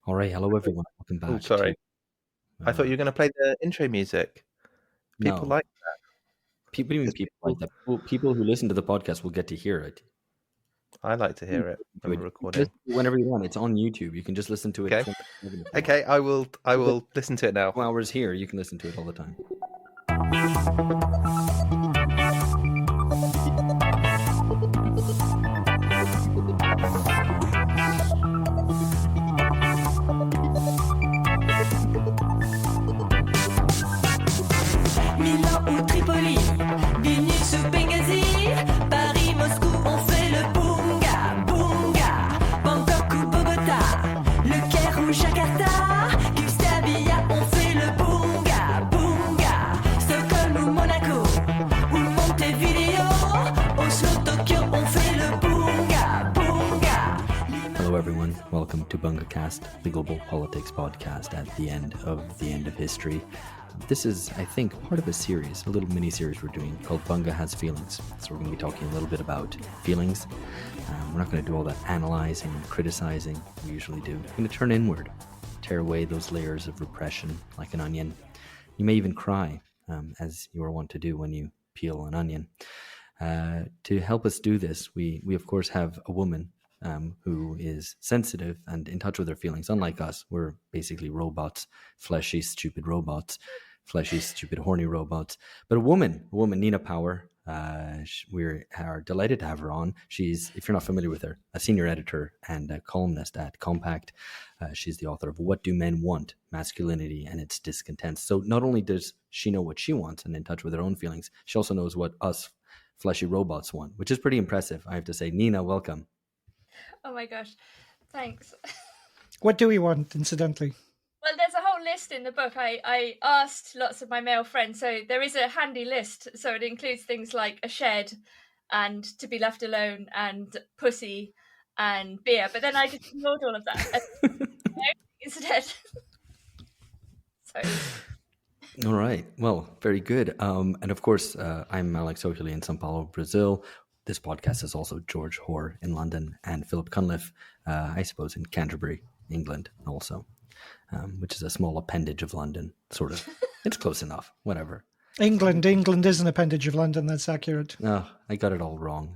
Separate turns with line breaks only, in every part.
All right, hello everyone. Welcome
Oh,
back
sorry. I thought you were going to play the intro music. People
no.
like
People, even
because
people like that. People who listen to the podcast will get to hear it.
I like to hear it when we're
You can
recording.
listen to it whenever you want. It's on YouTube. You can just listen to it.
Okay. Okay, I will listen to it now.
2 hours here. You can listen to it all the time.
Milan ou Tripoli, Vilnius ou Benghazi, Paris, Moscou, on fait le bunga, bunga. Bangkok ou Bogota, Le Caire ou Jakarta, Gustavia, on fait le bunga, bunga. Stockholm ou Monaco, ou Montevideo, Oslo, Tokyo, on fait le bunga, bunga.
Hello everyone. Welcome to BungaCast, the global politics podcast at the end of history. This is, I think, part of a series, a little mini-series we're doing called Bunga Has Feelings. So we're going to be talking a little bit about feelings. We're not going to do all that analyzing and criticizing we usually do. We're going to turn inward, tear away those layers of repression like an onion. You may even cry, as you are wont to do when you peel an onion. To help us do this, we of course have a woman who is sensitive and in touch with her feelings. Unlike us, we're basically robots, fleshy, stupid robots, fleshy, stupid, horny robots. But a woman, Nina Power, we are delighted to have her on. She's, if you're not familiar with her, a senior editor and a columnist at Compact. She's the author of What Do Men Want? Masculinity and Its Discontents. So not only does she know what she wants and in touch with her own feelings, she also knows what us fleshy robots want, which is pretty impressive, I have to say. Nina, welcome.
Oh my gosh, thanks.
What do we want, incidentally?
Well, there's a whole list in the book. I asked lots of my male friends, so there is a handy list. So it includes things like a shed and to be left alone and pussy and beer. But then I just ignored all of that instead. So...
All right. Well, very good. And of course, I'm Alex Oakley in Sao Paulo, Brazil. This podcast is also George Hoare in London and Philip Cunliffe, I suppose, in Canterbury, England, also, which is a small appendage of London, sort of. It's close enough. Whatever.
England is an appendage of London. That's accurate.
No, I got it all wrong.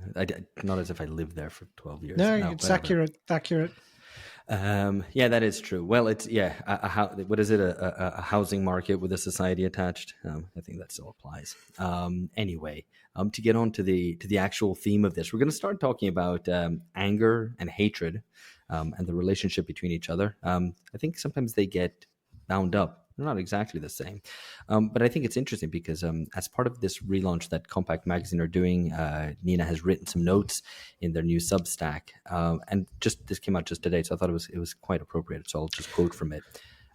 Not as if I lived there for 12 years.
No, it's whatever. Accurate.
Yeah, that is true. Well, it's what is it? A housing market with a society attached. I think that still applies. Anyway, to get on to the actual theme of this, we're going to start talking about anger and hatred and the relationship between each other. I think sometimes they get bound up. They're not exactly the same. But I think it's interesting because as part of this relaunch that Compact Magazine are doing, Nina has written some notes in their new Substack. And this came out just today, so I thought it was quite appropriate. So I'll just quote from it.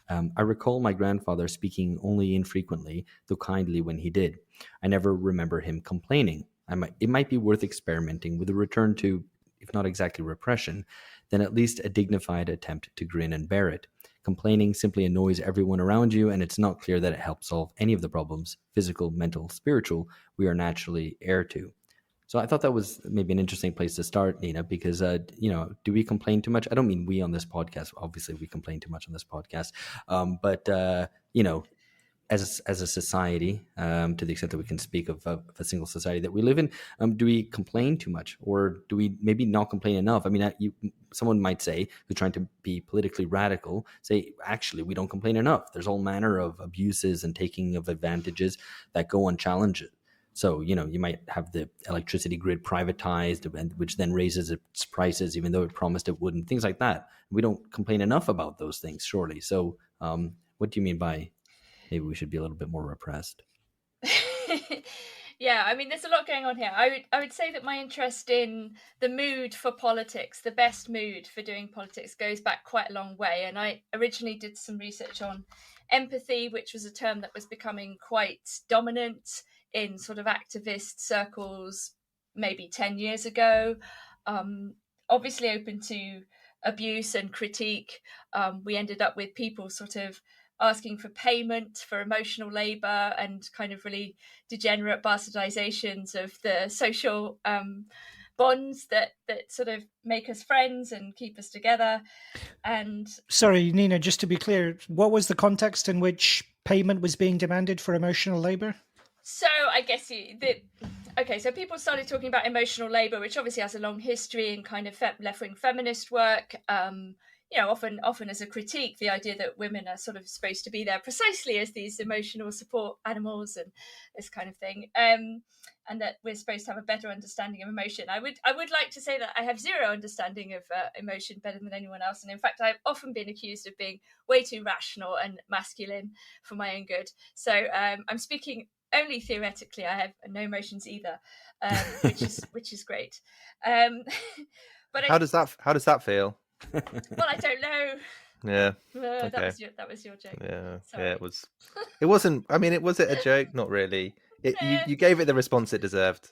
I recall my grandfather speaking only infrequently, though kindly when he did. I never remember him complaining. It might be worth experimenting with a return to, if not exactly repression, then at least a dignified attempt to grin and bear it. Complaining simply annoys everyone around you, and it's not clear that it helps solve any of the problems, physical, mental, spiritual, we are naturally heir to. So I thought that was maybe an interesting place to start, Nina, because, do we complain too much? I don't mean we on this podcast. Obviously, we complain too much on this podcast. As a society, to the extent that we can speak of a single society that we live in, do we complain too much, or do we maybe not complain enough? I mean, someone might say, who's trying to be politically radical, say, actually, we don't complain enough. There's all manner of abuses and taking of advantages that go unchallenged. So, you might have the electricity grid privatized, which then raises its prices, even though it promised it wouldn't, things like that. We don't complain enough about those things, surely. So what do you mean by maybe we should be a little bit more repressed?
Yeah, I mean, there's a lot going on here. I would say that my interest in the mood for politics, the best mood for doing politics, goes back quite a long way. And I originally did some research on empathy, which was a term that was becoming quite dominant in sort of activist circles maybe 10 years ago. Obviously open to abuse and critique. We ended up with people sort of asking for payment for emotional labor and kind of really degenerate bastardizations of the social bonds that sort of make us friends and keep us together. And
sorry, Nina, just to be clear, what was the context in which payment was being demanded for emotional labor?
So I guess so people started talking about emotional labor, which obviously has a long history in kind of left-wing feminist work. Often as a critique, the idea that women are sort of supposed to be there precisely as these emotional support animals and this kind of thing, and that we're supposed to have a better understanding of emotion. I would like to say that I have zero understanding of emotion better than anyone else, and in fact, I've often been accused of being way too rational and masculine for my own good. So I'm speaking only theoretically. I have no emotions either, which is great. But
how does that feel?
Well, I don't know.
Yeah.
Okay.
Okay.
That was your joke.
Yeah.
Sorry.
Yeah. It wasn't. I mean, was it a joke? Not really. You gave it the response it deserved.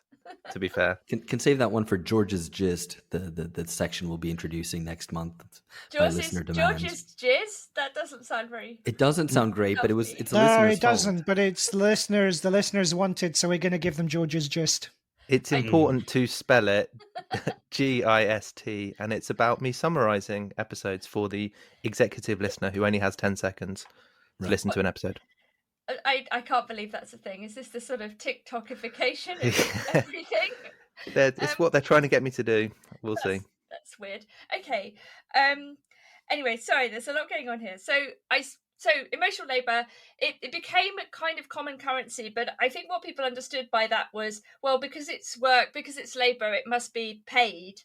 To be fair,
can save that one for George's gist. The section we'll be introducing next month by listener demand.
George's jizz. That doesn't sound very.
It doesn't sound great, but it's a
No,
listener's
it doesn't.
fault.
But it's the listeners. The listeners want it, so we're going to give them George's gist.
it's important to spell it GIST, and it's about me summarising episodes for the executive listener who only has 10 seconds to listen to an episode.
I can't believe that's a thing. Is this the sort of TikTokification of everything?
It's what they're trying to get me to do. We'll see.
That's weird. Okay. Anyway, sorry, there's a lot going on here. So emotional labor, it became a kind of common currency, but I think what people understood by that was, well, because it's work, because it's labor, it must be paid.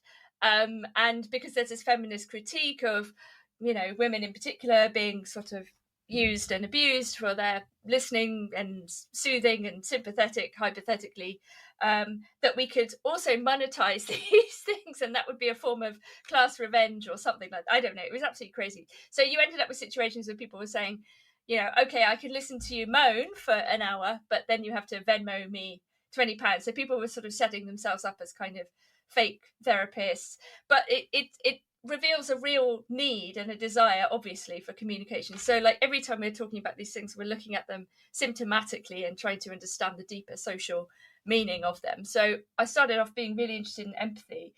And because there's this feminist critique of, women in particular being sort of used and abused for their listening and soothing and sympathetic, hypothetically, that we could also monetize these things, and that would be a form of class revenge or something like that. I don't know. It was absolutely crazy. So you ended up with situations where people were saying, okay, I could listen to you moan for an hour, but then you have to Venmo me £20. So people were sort of setting themselves up as kind of fake therapists, but it reveals a real need and a desire, obviously, for communication. So like every time we're talking about these things, we're looking at them symptomatically and trying to understand the deeper social meaning of them. So I started off being really interested in empathy.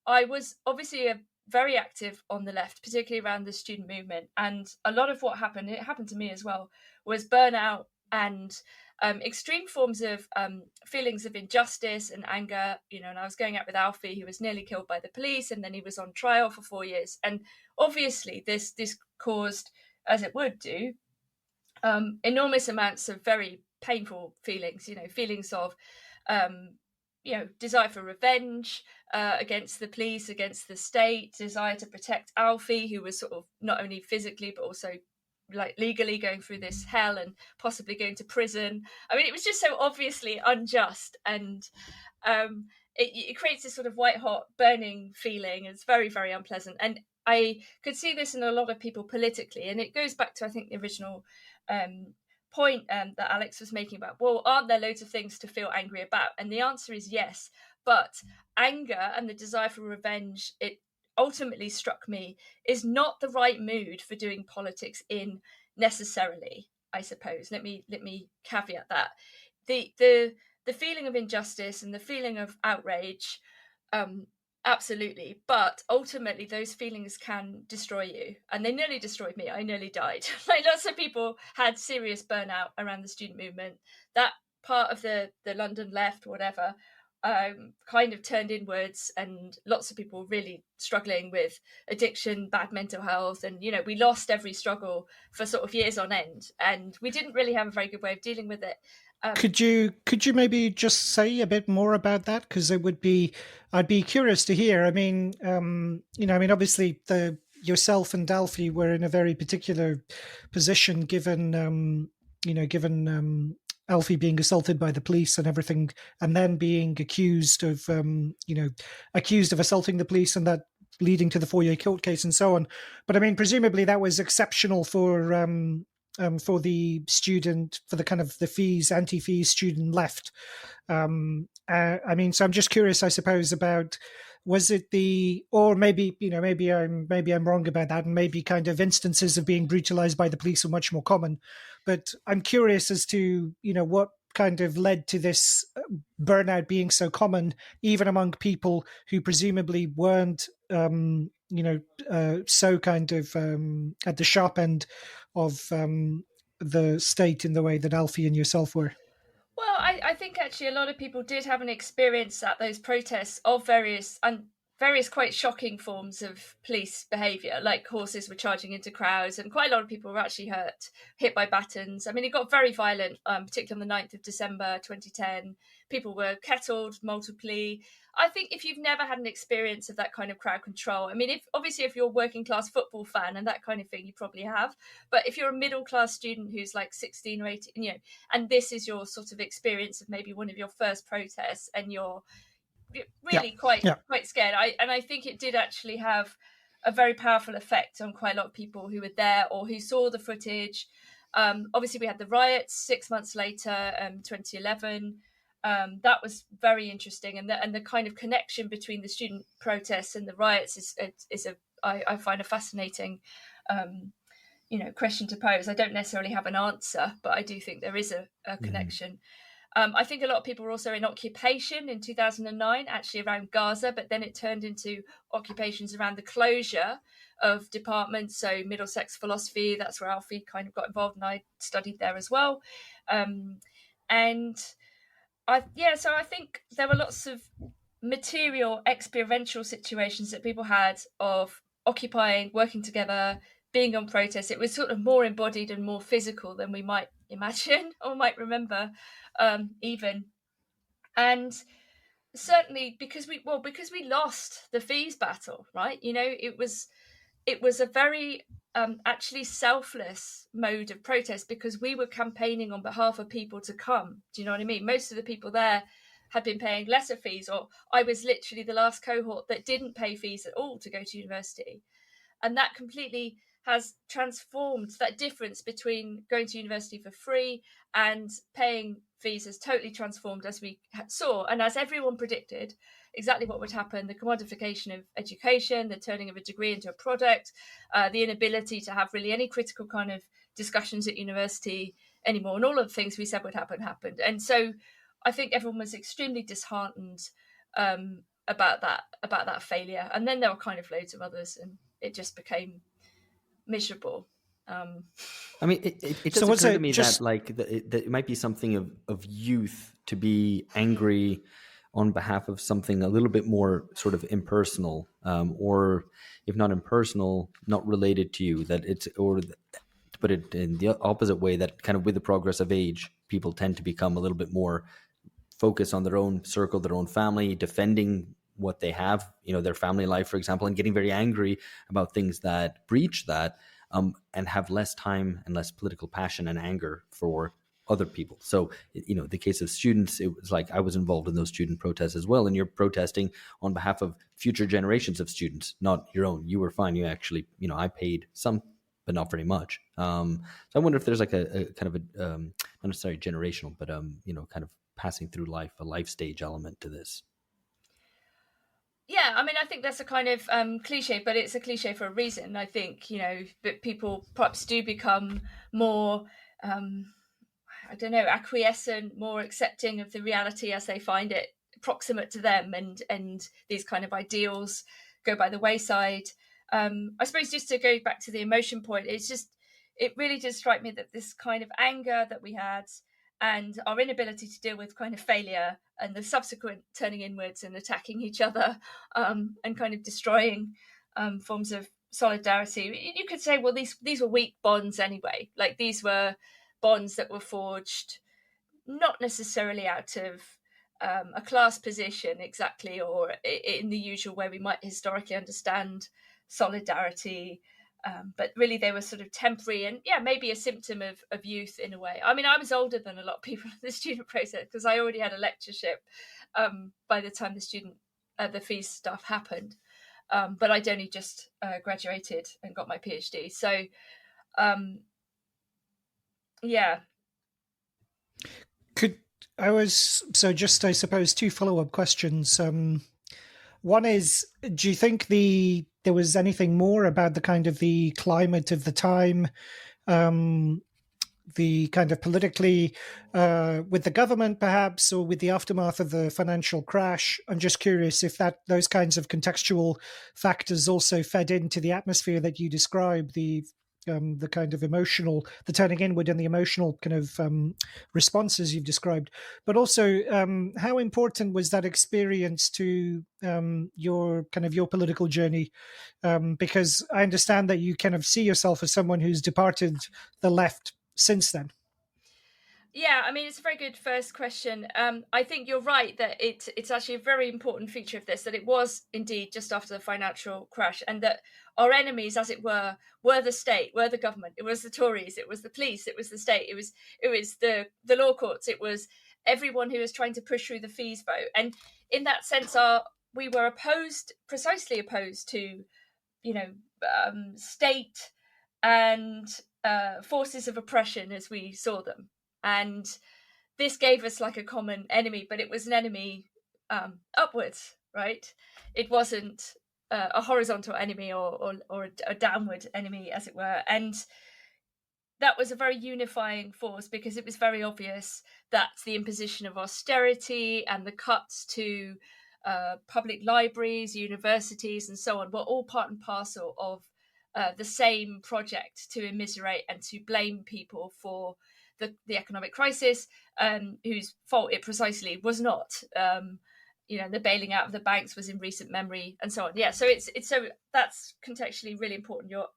I was obviously very active on the left, particularly around the student movement. And a lot of what happened, it happened to me as well, was burnout and extreme forms of feelings of injustice and anger. And I was going out with Alfie, who was nearly killed by the police, and then he was on trial for 4 years. And obviously this caused, as it would do, enormous amounts of very painful feelings, feelings of desire for revenge against the police, against the state, desire to protect Alfie, who was sort of not only physically but also like legally going through this hell and possibly going to prison. I mean, it was just so obviously unjust, and it creates this sort of white hot burning feeling. It's very, very unpleasant, and I could see this in a lot of people politically, and it goes back to, I think, the original point that Alex was making about, well, aren't there loads of things to feel angry about? And the answer is yes, but anger and the desire for revenge, it ultimately struck me, is not the right mood for doing politics in necessarily, I suppose. Let me caveat that. The feeling of injustice and the feeling of outrage, absolutely, but ultimately those feelings can destroy you, and they nearly destroyed me. I nearly died. Like lots of people had serious burnout around the student movement. That part of the London left, whatever, kind of turned inwards, and lots of people really struggling with addiction, bad mental health, and we lost every struggle for sort of years on end, and we didn't really have a very good way of dealing with it.
Could you maybe just say a bit more about that? Because I'd be curious to hear. I mean, obviously yourself and Alfie were in a very particular position, given Alfie being assaulted by the police and everything, and then being accused of assaulting the police, and that leading to the 4-year court case and so on. But I mean, presumably that was exceptional for the student, for the kind of the anti-fees student left. I mean, so I'm just curious, I suppose, about, was it or maybe I'm wrong about that, and maybe kind of instances of being brutalized by the police are much more common. But I'm curious as to, what kind of led to this burnout being so common, even among people who presumably weren't, so kind of at the sharp end of the state in the way that Alfie and yourself were?
Well, I think actually a lot of people did have an experience at those protests of various quite shocking forms of police behaviour, like horses were charging into crowds, and quite a lot of people were actually hit by batons. I mean, it got very violent, particularly on the 9th of December 2010. People were kettled multiply. I think if you've never had an experience of that kind of crowd control, I mean, if you're a working class football fan and that kind of thing, you probably have. But if you're a middle class student who's like 16 or 18, and this is your sort of experience of maybe one of your first protests, and you're really quite scared. I think it did actually have a very powerful effect on quite a lot of people who were there or who saw the footage. Obviously, we had the riots 6 months later, 2011. That was very interesting, and the kind of connection between the student protests and the riots I find a fascinating question to pose. I don't necessarily have an answer, but I do think there is a connection. I think a lot of people were also in occupation in 2009, actually around Gaza, but then it turned into occupations around the closure of departments. So Middlesex philosophy, that's where Alfie kind of got involved, and I studied there as well. So I think there were lots of material experiential situations that people had of occupying, working together, being on protest. It was sort of more embodied and more physical than we might imagine or might remember, even. And certainly because we lost the fees battle, right? It was a very actually selfless mode of protest, because we were campaigning on behalf of people to come. Do you know what I mean? Most of the people there had been paying lesser fees, or I was literally the last cohort that didn't pay fees at all to go to university. And that completely has transformed. That difference between going to university for free and paying fees has totally transformed, as we saw. And as everyone predicted, exactly what would happen: the commodification of education, the turning of a degree into a product, the inability to have really any critical kind of discussions at university anymore. And all of the things we said would happen happened. And so I think everyone was extremely disheartened about that failure. And then there were kind of loads of others, and it just became miserable.
I mean, it just occurred to me that it might be something of youth to be angry on behalf of something a little bit more sort of impersonal, or if not impersonal, not related to you. That it's, or to put it in the opposite way, that kind of with the progress of age, people tend to become a little bit more focused on their own circle, their own family, defending what they have, their family life, for example, and getting very angry about things that breach that, and have less time and less political passion and anger for other people. So, the case of students, it was like I was involved in those student protests as well, and you're protesting on behalf of future generations of students, not your own. You were fine. You actually, I paid some, but not very much. So I wonder if there's like a kind of a, not necessarily generational, but, kind of passing through life, a life stage element to this.
Yeah, I mean, I think that's a kind of cliche, but it's a cliche for a reason. I think, that people perhaps do become more, acquiescent, more accepting of the reality as they find it proximate to them, and these kind of ideals go by the wayside. I suppose just to go back to the emotion point, it really did strike me that this kind of anger that we had, and our inability to deal with kind of failure and the subsequent turning inwards and attacking each other, and kind of destroying forms of solidarity. You could say, well, these were weak bonds anyway. Like, these were bonds that were forged not necessarily out of a class position exactly, or in the usual way we might historically understand solidarity. But really they were sort of temporary, and maybe a symptom of youth in a way. I mean, I was older than a lot of people in the student process, because I already had a lectureship by the time the fees stuff happened. But I'd only just graduated and got my PhD. So,
I suppose two follow-up questions. One is, do you think there was anything more about the kind of the climate of the time the kind of politically with the government, perhaps, or with the aftermath of the financial crash. I'm just curious if those kinds of contextual factors also fed into the atmosphere that you describe, the kind of emotional, the turning inward and the emotional kind of responses you've described. But also, how important was that experience to your political journey? Because I understand that you kind of see yourself as someone who's departed the left since then.
Yeah, I mean, it's a very good first question. I think you're right that it's actually a very important feature of this, that it was indeed just after the financial crash, and that our enemies, as it were the state, were the government. It was the Tories, it was the police, it was the state, it was the law courts, it was everyone who was trying to push through the fees vote. And in that sense, we were precisely opposed to, state and forces of oppression as we saw them. And this gave us like a common enemy, but it was an enemy upwards, right? It wasn't a horizontal enemy or a downward enemy, as it were. And that was a very unifying force, because it was very obvious that the imposition of austerity and the cuts to public libraries, universities, and so on were all part and parcel of the same project to immiserate and to blame people for the economic crisis, whose fault it precisely was not. The bailing out of the banks was in recent memory, and so on. Yeah, so so that's contextually really important. You're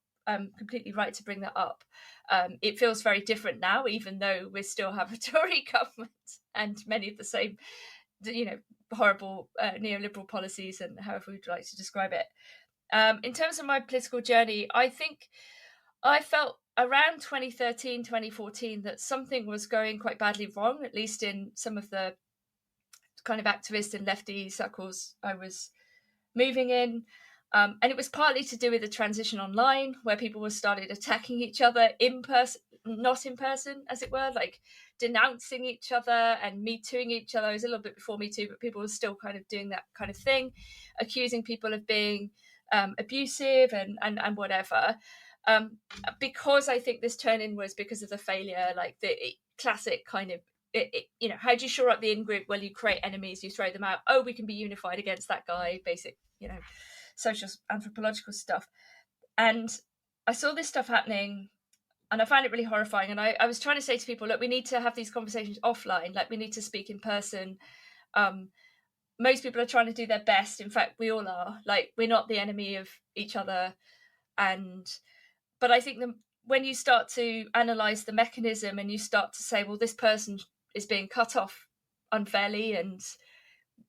completely right to bring that up. It feels very different now, even though we still have a Tory government and many of the same, horrible neoliberal policies, and however we'd like to describe it. In terms of my political journey, I think I felt around 2013, 2014 that something was going quite badly wrong, at least in some of the kind of activist and lefty circles I was moving in. And it was partly to do with the transition online, where people were started attacking each other in person, not in person, as it were, like denouncing each other and Me Tooing each other. It was a little bit before Me Too, but people were still kind of doing that kind of thing, accusing people of being abusive and whatever. Because I think this turn-in was because of the failure, like the classic kind of, how do you shore up the in-group? Well, you create enemies, you throw them out. Oh, we can be unified against that guy, basic, social anthropological stuff. And I saw this stuff happening, and I found it really horrifying. And I was trying to say to people, look, we need to have these conversations offline, like we need to speak in person. Most people are trying to do their best. In fact, we all are. Like, we're not the enemy of each other. But I think when you start to analyse the mechanism and you start to say, well, this person is being cut off unfairly, and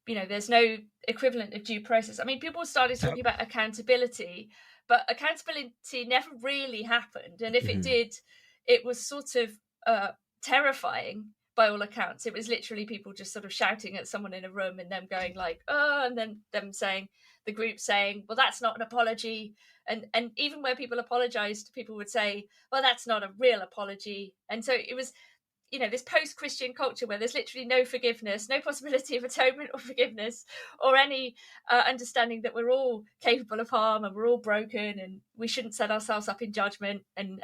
there's no equivalent of due process. I mean, people started talking about accountability, but accountability never really happened. And if it did, it was sort of terrifying by all accounts. It was literally people just sort of shouting at someone in a room and them going like, oh, and then them saying, the group saying, well, that's not an apology. And even where people apologized, people would say, well, that's not a real apology. And so it was, this post-Christian culture where there's literally no forgiveness, no possibility of atonement or forgiveness, or any understanding that we're all capable of harm and we're all broken and we shouldn't set ourselves up in judgment and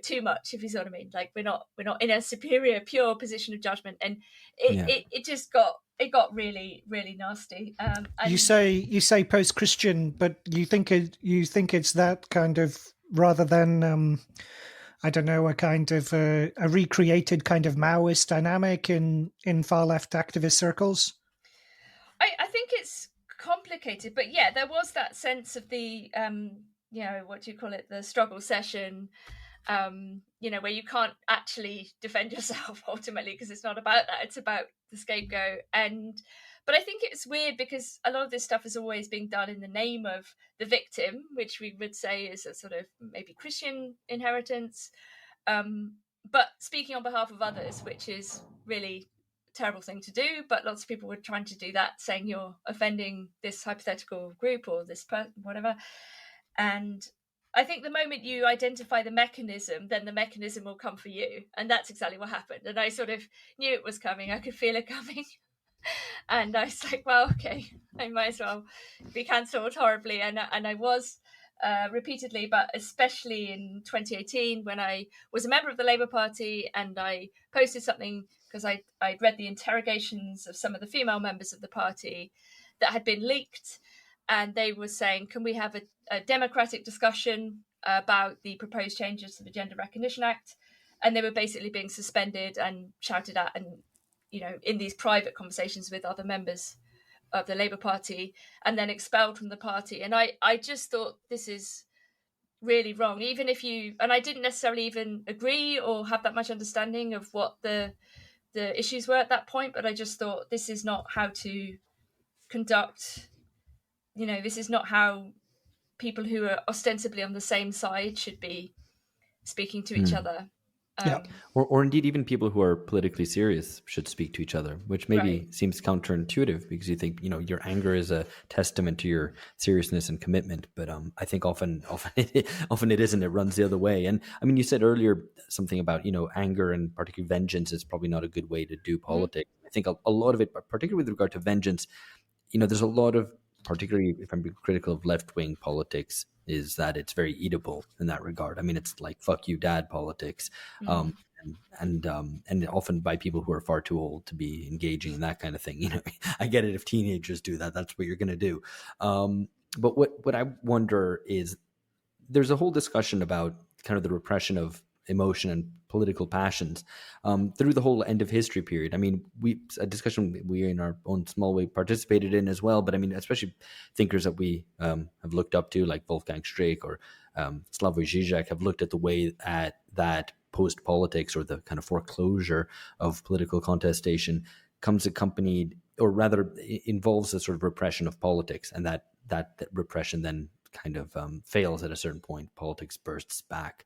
too much, if you see what I mean. Like we're not in a superior, pure position of judgment, and it just got really, really nasty. And
you say post-Christian, but you think it's that kind of, rather than I don't know, a kind of a recreated kind of Maoist dynamic in far left activist circles?
I think it's complicated, but yeah, there was that sense of the what do you call it, the struggle session, where you can't actually defend yourself ultimately, because it's not about that, it's about the scapegoat. But I think it's weird because a lot of this stuff is always being done in the name of the victim, which we would say is a sort of maybe Christian inheritance, but speaking on behalf of others, which is really a terrible thing to do. But lots of people were trying to do that, saying you're offending this hypothetical group or this person, whatever. And I think the moment you identify the mechanism, then the mechanism will come for you. And that's exactly what happened. And I sort of knew it was coming. I could feel it coming. And I was like, well, okay, I might as well be cancelled horribly. And I was repeatedly, but especially in 2018 when I was a member of the Labour Party and I posted something because I'd read the interrogations of some of the female members of the party that had been leaked, and they were saying, can we have a democratic discussion about the proposed changes to the Gender Recognition Act? And they were basically being suspended and shouted at, and in these private conversations with other members of the Labour Party, and then expelled from the party. And I just thought, this is really wrong. Even if and I didn't necessarily even agree or have that much understanding of what the issues were at that point, but I just thought, this is not how to conduct, this is not how people who are ostensibly on the same side should be speaking to each other.
Yeah.
Or indeed, even people who are politically serious should speak to each other, which maybe seems counterintuitive because you think, your anger is a testament to your seriousness and commitment. But I think often it isn't. It runs the other way. And I mean, you said earlier something about, anger and particularly vengeance is probably not a good way to do politics. I think a lot of it, particularly with regard to vengeance, there's a lot of, particularly if I'm being critical of left-wing politics, is that it's very eatable in that regard. I mean, it's like "fuck you, dad" politics, and often by people who are far too old to be engaging in that kind of thing. I get it if teenagers do that; that's what you're going to do. But what I wonder is, there's a whole discussion about kind of the repression of emotion and political passions through the whole end of history period. I mean, a discussion we in our own small way participated in as well, but I mean, especially thinkers that we have looked up to, like Wolfgang Streeck or Slavoj Žižek, have looked at the way that post-politics, or the kind of foreclosure of political contestation, comes accompanied, or rather involves a sort of repression of politics, and that repression then kind of fails at a certain point. Politics bursts back.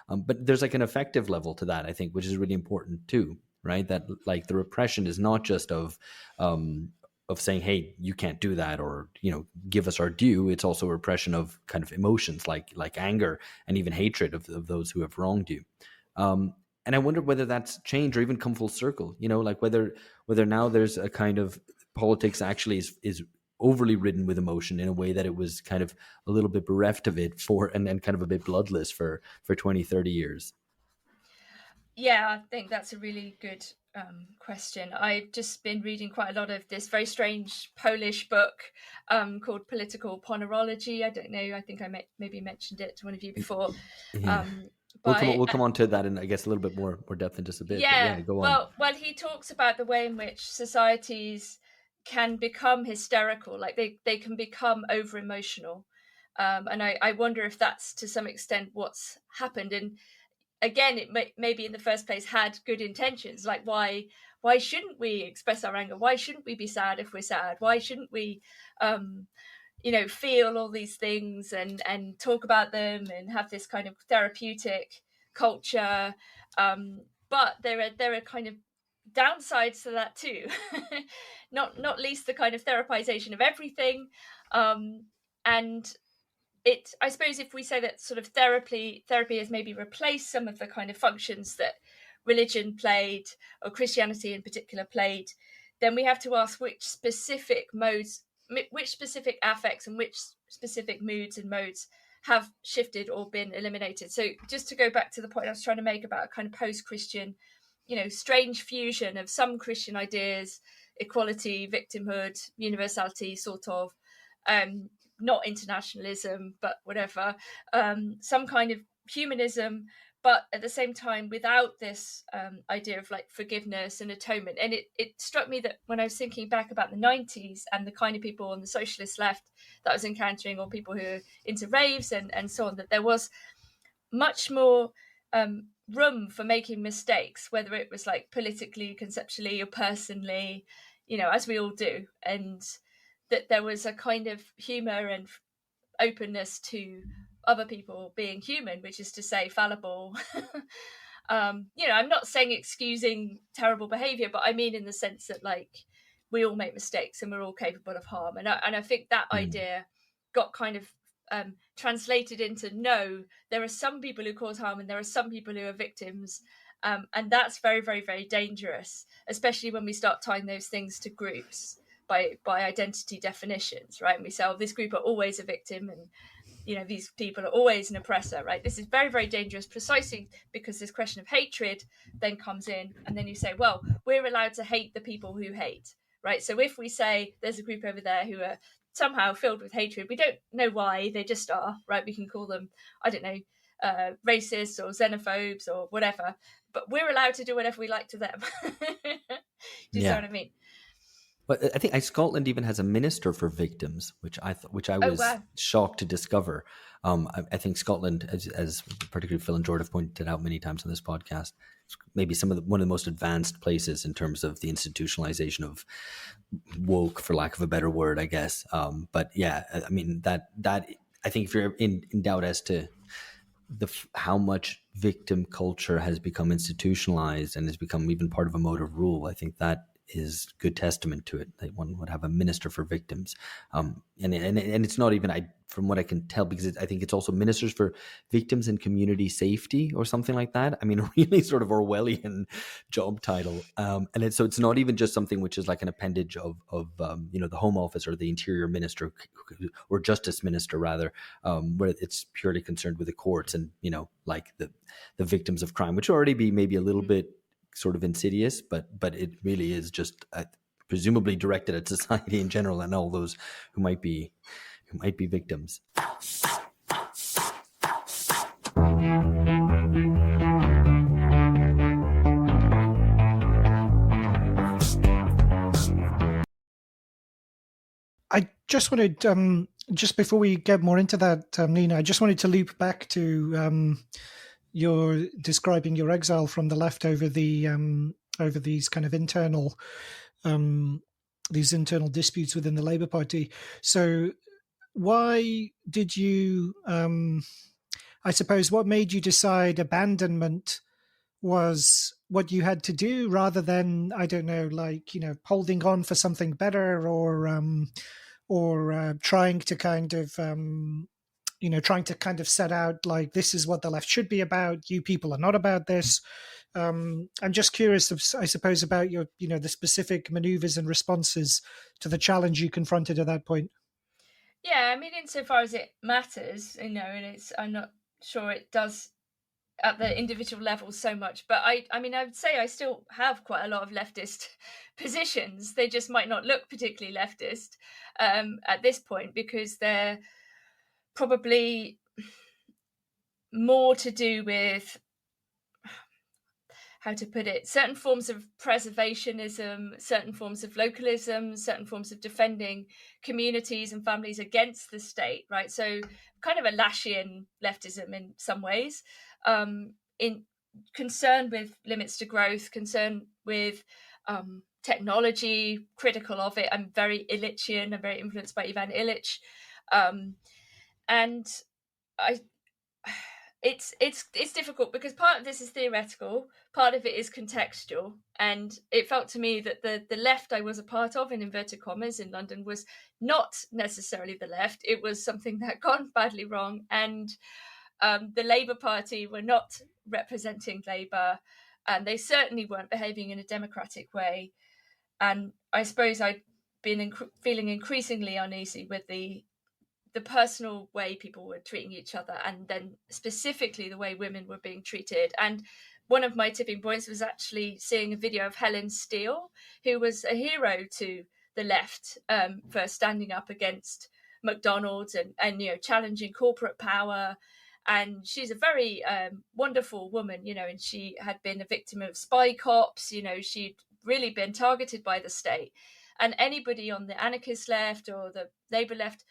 But there's like an effective level to that, I think, which is really important too, right? That like the repression is not just of saying, hey, you can't do that, or, give us our due. It's also a repression of kind of emotions like anger and even hatred of those who have wronged you. And I wonder whether that's changed or even come full circle, like whether now there's a kind of politics actually is overly ridden with emotion in a way that it was kind of a little bit bereft of it and then kind of a bit bloodless for 20, 30 years.
Yeah, I think that's a really good question. I've just been reading quite a lot of this very strange Polish book called Political Ponerology. I don't know, I think I maybe mentioned it to one of you before.
Yeah. We'll come on to that in, I guess, a little bit more depth in just a bit.
Yeah,
go on.
Well, he talks about the way in which societies can become hysterical, like they can become over emotional, and I wonder if that's to some extent what's happened. And again, it maybe in the first place had good intentions, like why shouldn't we express our anger? Why shouldn't we be sad if we're sad? Why shouldn't we feel all these things and talk about them and have this kind of therapeutic culture? But there are kind of downsides to that too. not least the kind of therapization of everything, and I suppose if we say that sort of therapy has maybe replaced some of the kind of functions that religion played, or Christianity in particular played, then we have to ask which specific affects and which specific moods and modes have shifted or been eliminated. So just to go back to the point I was trying to make about a kind of post-Christian, strange fusion of some Christian ideas, equality, victimhood, universality, sort of, not internationalism, but whatever, some kind of humanism, but at the same time without this idea of like forgiveness and atonement. And it struck me that when I was thinking back about the 90s and the kind of people on the socialist left that I was encountering, or people who are into raves and so on, that there was much more room for making mistakes, whether it was like politically, conceptually, or personally, as we all do, and that there was a kind of humor and openness to other people being human, which is to say fallible. I'm not saying excusing terrible behavior, but I mean in the sense that like we all make mistakes and we're all capable of harm, and I think that idea got kind of translated into, no, there are some people who cause harm and there are some people who are victims, and that's very, very, very dangerous, especially when we start tying those things to groups by identity definitions, right? And we say, oh, this group are always a victim, and these people are always an oppressor, right? This is very, very dangerous, precisely because this question of hatred then comes in, and then you say, well, we're allowed to hate the people who hate, right? So if we say there's a group over there who are somehow filled with hatred, we don't know why, they just are, right? We can call them, I don't know, racists or xenophobes or whatever, but we're allowed to do whatever we like to them. Do you see what I mean?
But I think Scotland even has a minister for victims, which I was shocked to discover. I think Scotland, as particularly Phil and Jordan have pointed out many times on this podcast, maybe one of the most advanced places in terms of the institutionalization of woke, for lack of a better word, I guess. But yeah, I mean that I think if you're in doubt as to how much victim culture has become institutionalized and has become even part of a mode of rule, I think that is good testament to it, that one would have a minister for victims. And it's not even, from what I can tell, because I think it's also ministers for victims and community safety or something like that. I mean, a really sort of Orwellian job title. And so it's not even just something which is like an appendage of the Home Office or the Interior Minister or Justice Minister rather, where it's purely concerned with the courts and, like the victims of crime, which already be maybe a little bit sort of insidious, but it really is just presumably directed at society in general and all those who might be victims.
I just wanted, just before we get more into that, Nina, I just wanted to loop back to you're describing your exile from the left over these kind of internal disputes within the Labour Party. So why did you, I suppose, what made you decide abandonment was what you had to do rather than, I don't know, like, holding on for something better or trying to kind of set out like, this is what the left should be about. You people are not about this. I'm just curious, I suppose, about your, the specific maneuvers and responses to the challenge you confronted at that point.
Yeah, I mean, insofar as it matters, and I'm not sure it does at the individual level so much, but I mean, I would say I still have quite a lot of leftist positions. They just might not look particularly leftist at this point, because they're probably more to do with, how to put it, certain forms of preservationism, certain forms of localism, certain forms of defending communities and families against the state, right? So kind of a Lashian leftism in some ways, in concern with limits to growth, concern with technology, critical of it. I'm very Illichian, I'm very influenced by Ivan Illich. And it's difficult because part of this is theoretical, part of it is contextual, and it felt to me that the left I was a part of, in inverted commas, in London was not necessarily the left. It was something that had gone badly wrong, and the Labour Party were not representing Labour, and they certainly weren't behaving in a democratic way. And I suppose I'd been feeling increasingly uneasy with the personal way people were treating each other, and then specifically the way women were being treated. And one of my tipping points was actually seeing a video of Helen Steele, who was a hero to the left for standing up against McDonald's and challenging corporate power. And she's a very wonderful woman, and she had been a victim of spy cops. She'd really been targeted by the state. And anybody on the anarchist left or the Labour left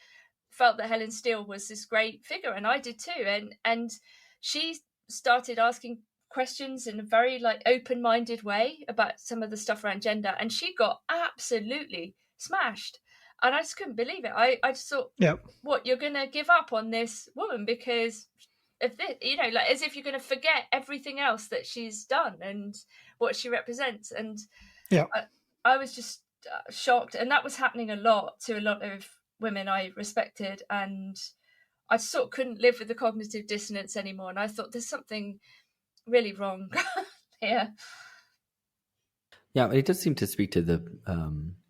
felt that Helen Steele was this great figure, and I did too. And she started asking questions in a very open-minded way about some of the stuff around gender, and she got absolutely smashed. And I just couldn't believe it. I just thought, what, you're going to give up on this woman because of this, as if you're going to forget everything else that she's done and what she represents. And I was just shocked, and that was happening a lot to a lot of women I respected, and I sort of couldn't live with the cognitive dissonance anymore. And I thought, there's something really wrong here.
Yeah, it does seem to speak to the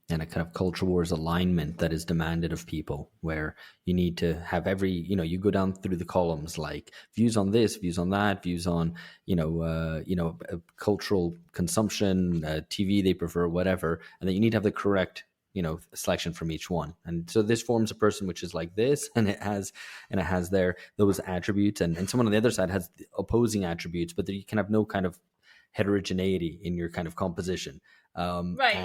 and a kind of culture wars alignment that is demanded of people, where you need to have every, you go down through the columns, like views on this, views on that, views on, cultural consumption, TV they prefer, whatever. And then you need to have the correct, selection from each one. And so this forms a person which is like this, and it has those attributes, and someone on the other side has the opposing attributes, but you can have no kind of heterogeneity in your kind of composition.
Right.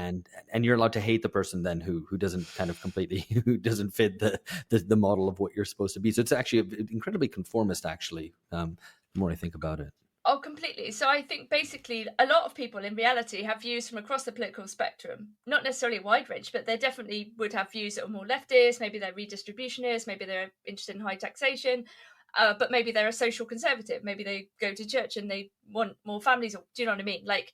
And you're allowed to hate the person then who doesn't kind of completely, who doesn't fit the model of what you're supposed to be. So it's actually incredibly conformist, actually, the more I think about it.
Oh, completely. So I think basically a lot of people in reality have views from across the political spectrum, not necessarily a wide range, but they definitely would have views that are more leftist. Maybe they're redistributionists, maybe they're interested in high taxation, but maybe they're a social conservative. Maybe they go to church and they want more families. Do you know what I mean? Like,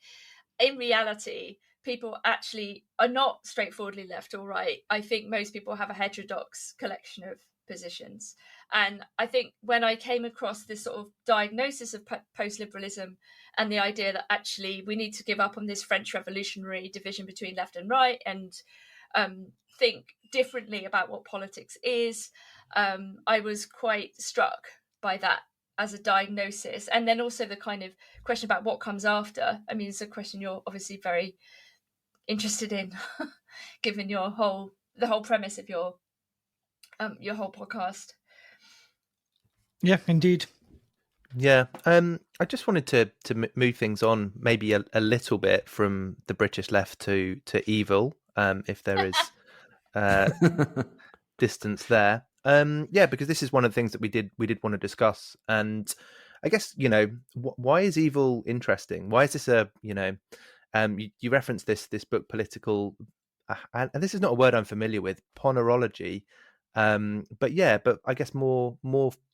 in reality, people actually are not straightforwardly left or right. I think most people have a heterodox collection of positions. And I think when I came across this sort of diagnosis of post-liberalism and the idea that actually we need to give up on this French revolutionary division between left and right and think differently about what politics is, I was quite struck by that as a diagnosis. And then also the kind of question about what comes after. I mean, it's a question you're obviously very interested in, given the whole premise of your whole podcast.
Yeah, indeed.
Yeah, I just wanted to move things on maybe a little bit from the British left to evil, if there is distance there. Because this is one of the things that we did want to discuss, and I guess why is evil interesting? Why is this you referenced this book, Political, and this is not a word I'm familiar with, Ponerology. But I guess more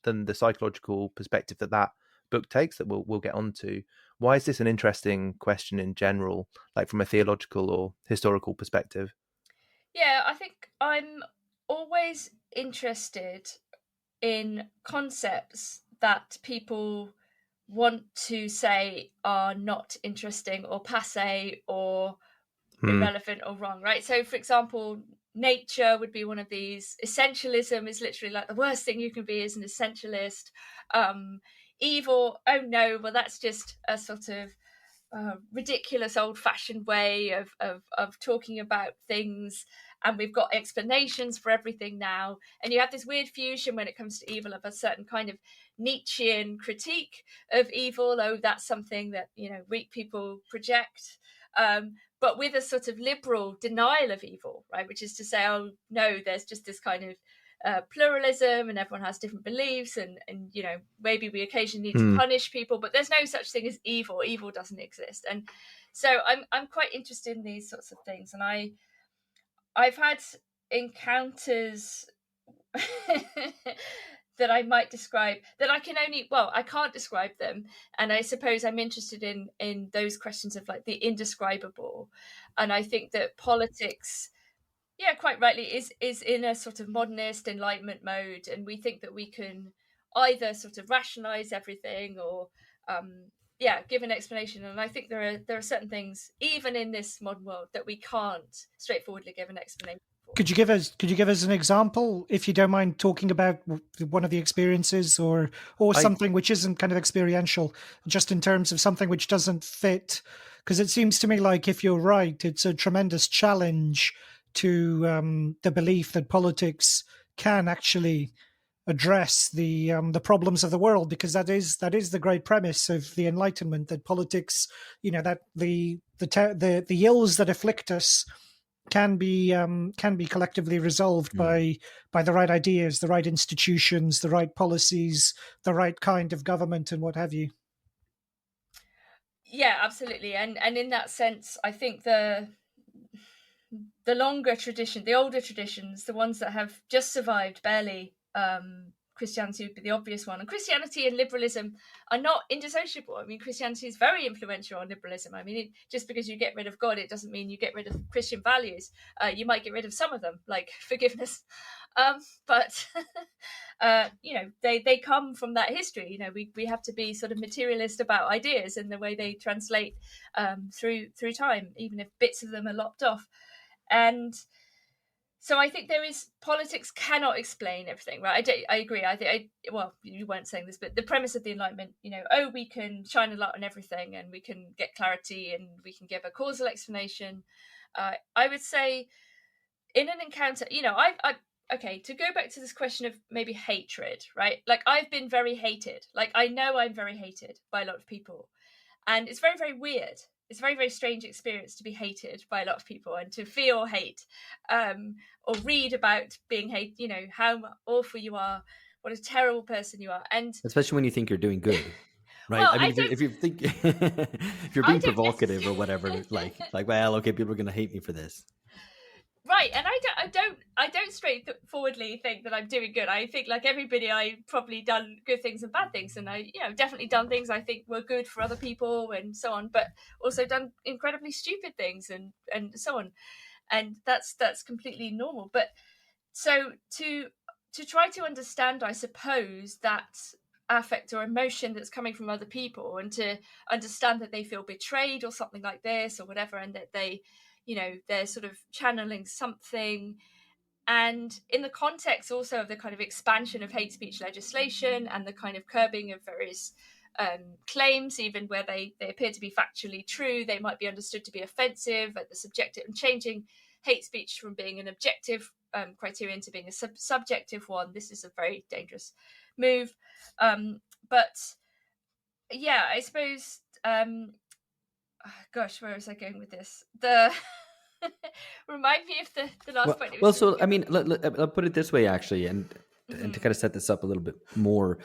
than the psychological perspective that book takes, that we'll get onto. Why is this an interesting question in general, like from a theological or historical perspective?
Yeah, I think I'm always interested in concepts that people want to say are not interesting or passé or irrelevant or wrong, right? So, for example, nature would be one of these. Essentialism is literally like the worst thing you can be is an essentialist. Evil, oh no, well that's just a sort of ridiculous old-fashioned way of talking about things, and we've got explanations for everything now. And you have this weird fusion when it comes to evil of a certain kind of Nietzschean critique of evil. Oh, that's something that weak people project. But with a sort of liberal denial of evil, right? Which is to say, oh no, there's just this kind of pluralism and everyone has different beliefs, and maybe we occasionally need to punish people, but there's no such thing as evil. Evil doesn't exist. And so I'm quite interested in these sorts of things, and I've had encounters that I might describe that I can't describe them. And I suppose I'm interested in those questions of like the indescribable. And I think that politics, quite rightly, is in a sort of modernist enlightenment mode. And we think that we can either sort of rationalize everything or give an explanation. And I think there are certain things, even in this modern world, that we can't straightforwardly give an explanation.
Could you give us an example, if you don't mind, talking about one of the experiences or something which isn't kind of experiential, just in terms of something which doesn't fit? Because it seems to me like, if you're right, it's a tremendous challenge to the belief that politics can actually address the problems of the world, because that is the great premise of the Enlightenment, that politics, that the ills that afflict us can be collectively resolved by the right ideas, the right institutions, the right policies, the right kind of government, and what have you.
Yeah, absolutely. And in that sense, I think the longer tradition, the older traditions, the ones that have just survived barely, Christianity would be the obvious one. And Christianity and liberalism are not indissociable. I mean, Christianity is very influential on liberalism. I mean, just because you get rid of God, it doesn't mean you get rid of Christian values. You might get rid of some of them, like forgiveness. But they come from that history. We have to be sort of materialist about ideas and the way they translate through time, even if bits of them are lopped off. And so I think politics cannot explain everything, right? I agree. Well, you weren't saying this, but the premise of the Enlightenment, we can shine a light on everything and we can get clarity and we can give a causal explanation. I would say in an encounter, okay, to go back to this question of maybe hatred, right? Like I've been very hated. Like I know I'm very hated by a lot of people. And it's very, very weird. It's a very, very strange experience to be hated by a lot of people and to feel hate, or read about being hate, how awful you are, what a terrible person you are. And
especially when you think you're doing good. Right.
Well,
I mean, if you think if you're being provocative or whatever, like, well, okay, people are going to hate me for this.
Right, and I don't straightforwardly think that I'm doing good. I think, like everybody, I've probably done good things and bad things, and I, definitely done things I think were good for other people and so on, but also done incredibly stupid things and so on, and that's completely normal. But so to try to understand, I suppose, that affect or emotion that's coming from other people, and to understand that they feel betrayed or something like this or whatever, and that they, they're sort of channeling something. And in the context also of the kind of expansion of hate speech legislation and the kind of curbing of various claims, even where they appear to be factually true, they might be understood to be offensive at the subjective, and changing hate speech from being an objective criterion to being a subjective one. This is a very dangerous move. But yeah, I suppose, gosh, where was I going with this? Remind me of the last point.
Well, so I mean, I'll put it this way, actually, and to kind of set this up a little bit more,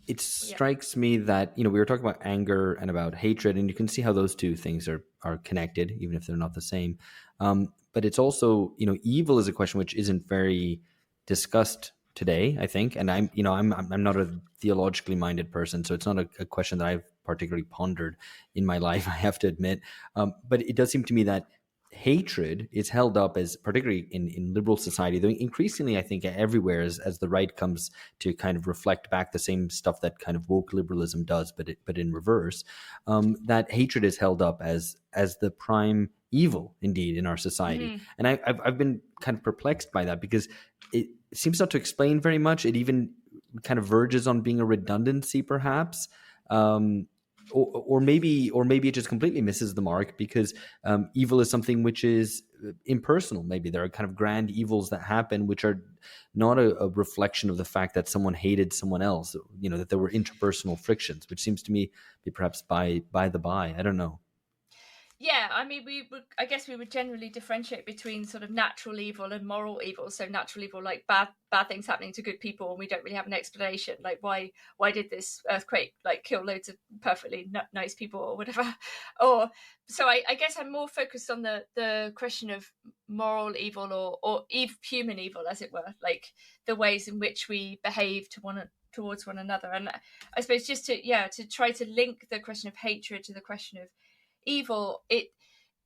it strikes me that we were talking about anger and about hatred, and you can see how those two things are connected, even if they're not the same. But it's also, evil is a question which isn't very discussed today, I think, and I'm not a theologically minded person, so it's not a question that I've particularly pondered in my life, I have to admit. But it does seem to me that hatred is held up as, particularly in liberal society, though increasingly I think everywhere as the right comes to kind of reflect back the same stuff that kind of woke liberalism does, but in reverse, that hatred is held up as the prime evil indeed in our society. And I've been kind of perplexed by that, because it seems not to explain very much. It even kind of verges on being a redundancy, perhaps. Or maybe it just completely misses the mark, because evil is something which is impersonal. Maybe there are kind of grand evils that happen which are not a reflection of the fact that someone hated someone else, that there were interpersonal frictions, which seems to me be perhaps by the by. I don't know.
Yeah, I mean, I guess we would generally differentiate between sort of natural evil and moral evil. So natural evil, like bad things happening to good people, and we don't really have an explanation, like why did this earthquake like kill loads of perfectly nice people or whatever. Or so I guess I'm more focused on the question of moral evil or human evil, as it were, like the ways in which we behave towards one another. And I suppose just to try to link the question of hatred to the question of evil, it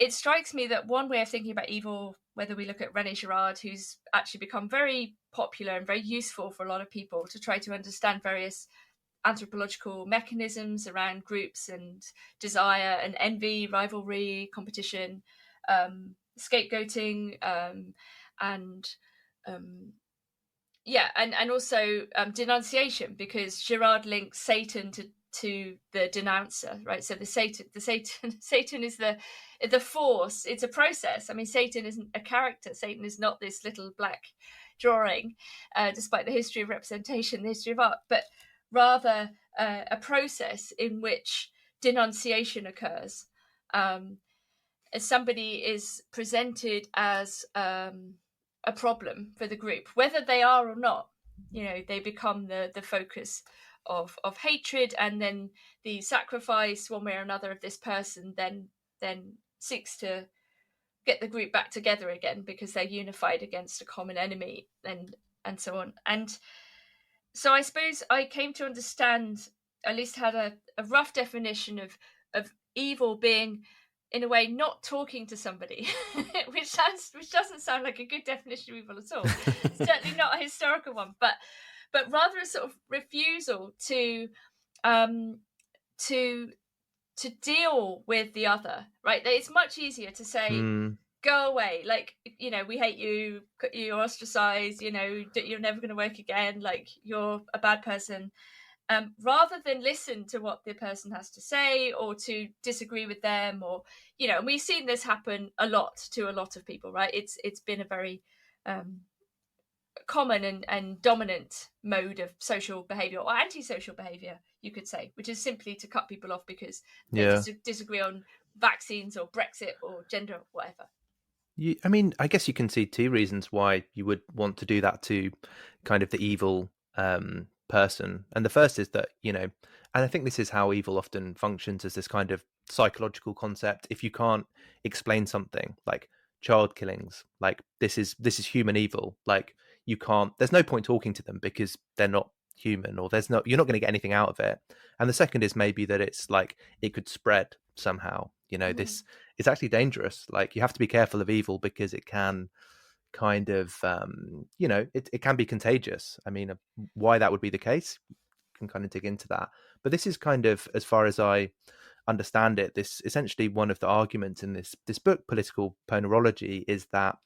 strikes me that one way of thinking about evil, whether we look at René Girard, who's actually become very popular and very useful for a lot of people to try to understand various anthropological mechanisms around groups and desire and envy, rivalry, competition, scapegoating, and also denunciation, because Girard links Satan to the denouncer, right? So the Satan is the force. It's a process. I mean, Satan isn't a character. Satan is not this little black drawing, despite the history of representation, the history of art, but rather a process in which denunciation occurs. As somebody is presented as a problem for the group, whether they are or not, they become the focus of hatred, and then the sacrifice one way or another of this person then seeks to get the group back together again because they're unified against a common enemy, and so on. And so I suppose I came to understand, at least had a rough definition of evil being, in a way, not talking to somebody, which doesn't sound like a good definition of evil at all. Certainly not a historical one, but rather a sort of refusal to deal with the other, right? It's much easier to say, go away, like, we hate you, you're ostracized, you're never going to work again, like you're a bad person, rather than listen to what the person has to say or to disagree with them, or and we've seen this happen a lot to a lot of people, right? It's been a very common and dominant mode of social behavior, or antisocial behavior, you could say, which is simply to cut people off because they disagree on vaccines or Brexit or gender or whatever.
I mean, I guess you can see two reasons why you would want to do that to kind of the evil person. And the first is that, and I think this is how evil often functions, as this kind of psychological concept. If you can't explain something like child killings, like this is human evil, like you can't, there's no point talking to them because they're not human, or you're not going to get anything out of it. And the second is maybe that it's like it could spread somehow. This is actually dangerous. Like you have to be careful of evil because it can kind of it can be contagious. I mean, why that would be the case, you can kind of dig into that. But this is kind of, as far as I understand it, this essentially one of the arguments in this book, Political Ponerology, is that,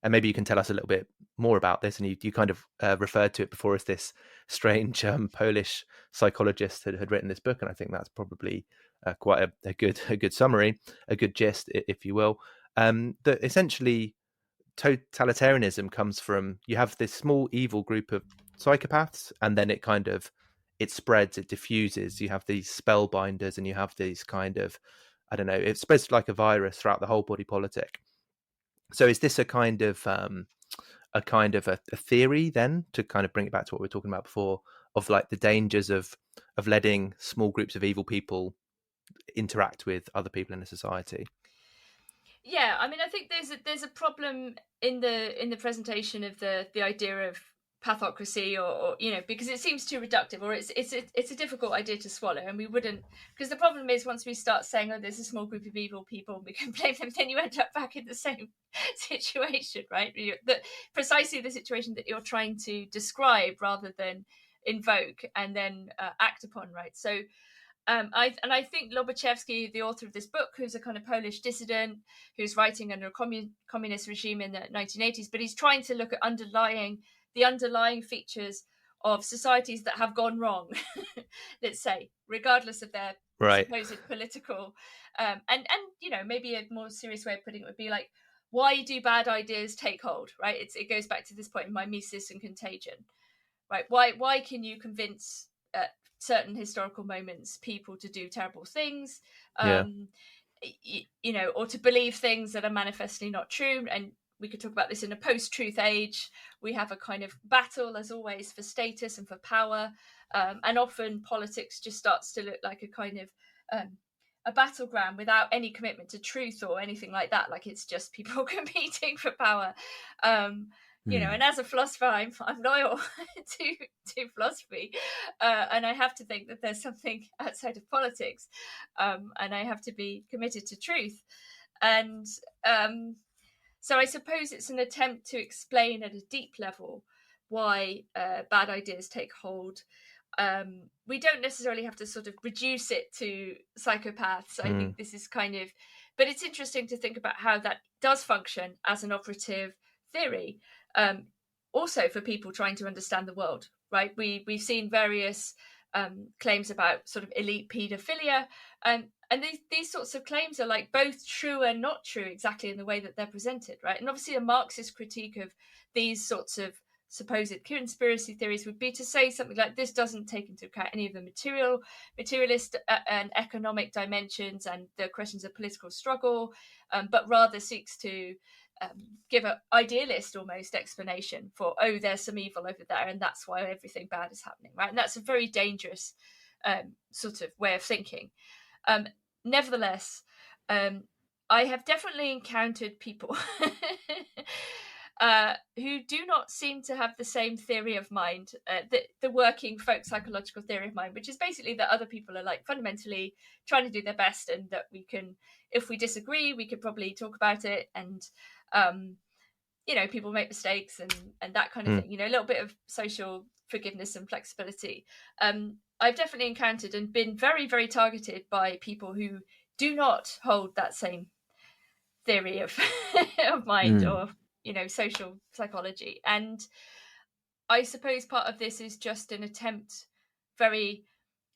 and maybe you can tell us a little bit more about this, and you kind of referred to it before as this strange Polish psychologist had written this book, and I think that's probably quite a good summary, a good gist, if you will. That essentially totalitarianism comes from, you have this small evil group of psychopaths, and then it spreads, it diffuses. You have these spellbinders, and you have these kind of, I don't know, it spreads like a virus throughout the whole body politic. So is this a kind of a theory then, to kind of bring it back to what we were talking about before, of like the dangers of letting small groups of evil people interact with other people in a society?
Yeah, I mean, I think there's a problem in the presentation of the idea of pathocracy, or because it seems too reductive, or it's a difficult idea to swallow, and we wouldn't, because the problem is, once we start saying, oh, there's a small group of evil people, we can blame them, then you end up back in the same situation, right? Precisely the situation that you're trying to describe rather than invoke and then act upon, right? So I think Lobaczewski, the author of this book, who's a kind of Polish dissident who's writing under a communist regime in the 1980s, but he's trying to look at the underlying features of societies that have gone wrong, let's say, regardless of their supposed political, and maybe a more serious way of putting it would be like, why do bad ideas take hold, right? It goes back to this point in mimesis and contagion, right? Why can you convince certain historical moments people to do terrible things, or to believe things that are manifestly not true? And we could talk about this in a post-truth age. We have a kind of battle, as always, for status and for power, and often politics just starts to look like a kind of a battleground without any commitment to truth or anything like that. Like it's just people competing for power. And as a philosopher, I'm loyal to philosophy, and I have to think that there's something outside of politics, and I have to be committed to truth. And so I suppose it's an attempt to explain at a deep level why bad ideas take hold. We don't necessarily have to sort of reduce it to psychopaths. I think this is kind of, but it's interesting to think about how that does function as an operative theory, also for people trying to understand the world, right? We've seen various claims about sort of elite paedophilia, and these sorts of claims are like both true and not true exactly in the way that they're presented, right? And obviously a Marxist critique of these sorts of supposed conspiracy theories would be to say something like, this doesn't take into account any of the materialist and economic dimensions and the questions of political struggle, but rather seeks to give an idealist almost explanation for, oh, there's some evil over there and that's why everything bad is happening, right? And that's a very dangerous sort of way of thinking. Nevertheless, I have definitely encountered people who do not seem to have the same theory of mind, the working folk psychological theory of mind, which is basically that other people are like fundamentally trying to do their best, and that we can, if we disagree, we could probably talk about it, and people make mistakes and that kind of thing, a little bit of social forgiveness and flexibility. I've definitely encountered and been very, very targeted by people who do not hold that same theory of of mind, or social psychology. And I suppose part of this is just an attempt, very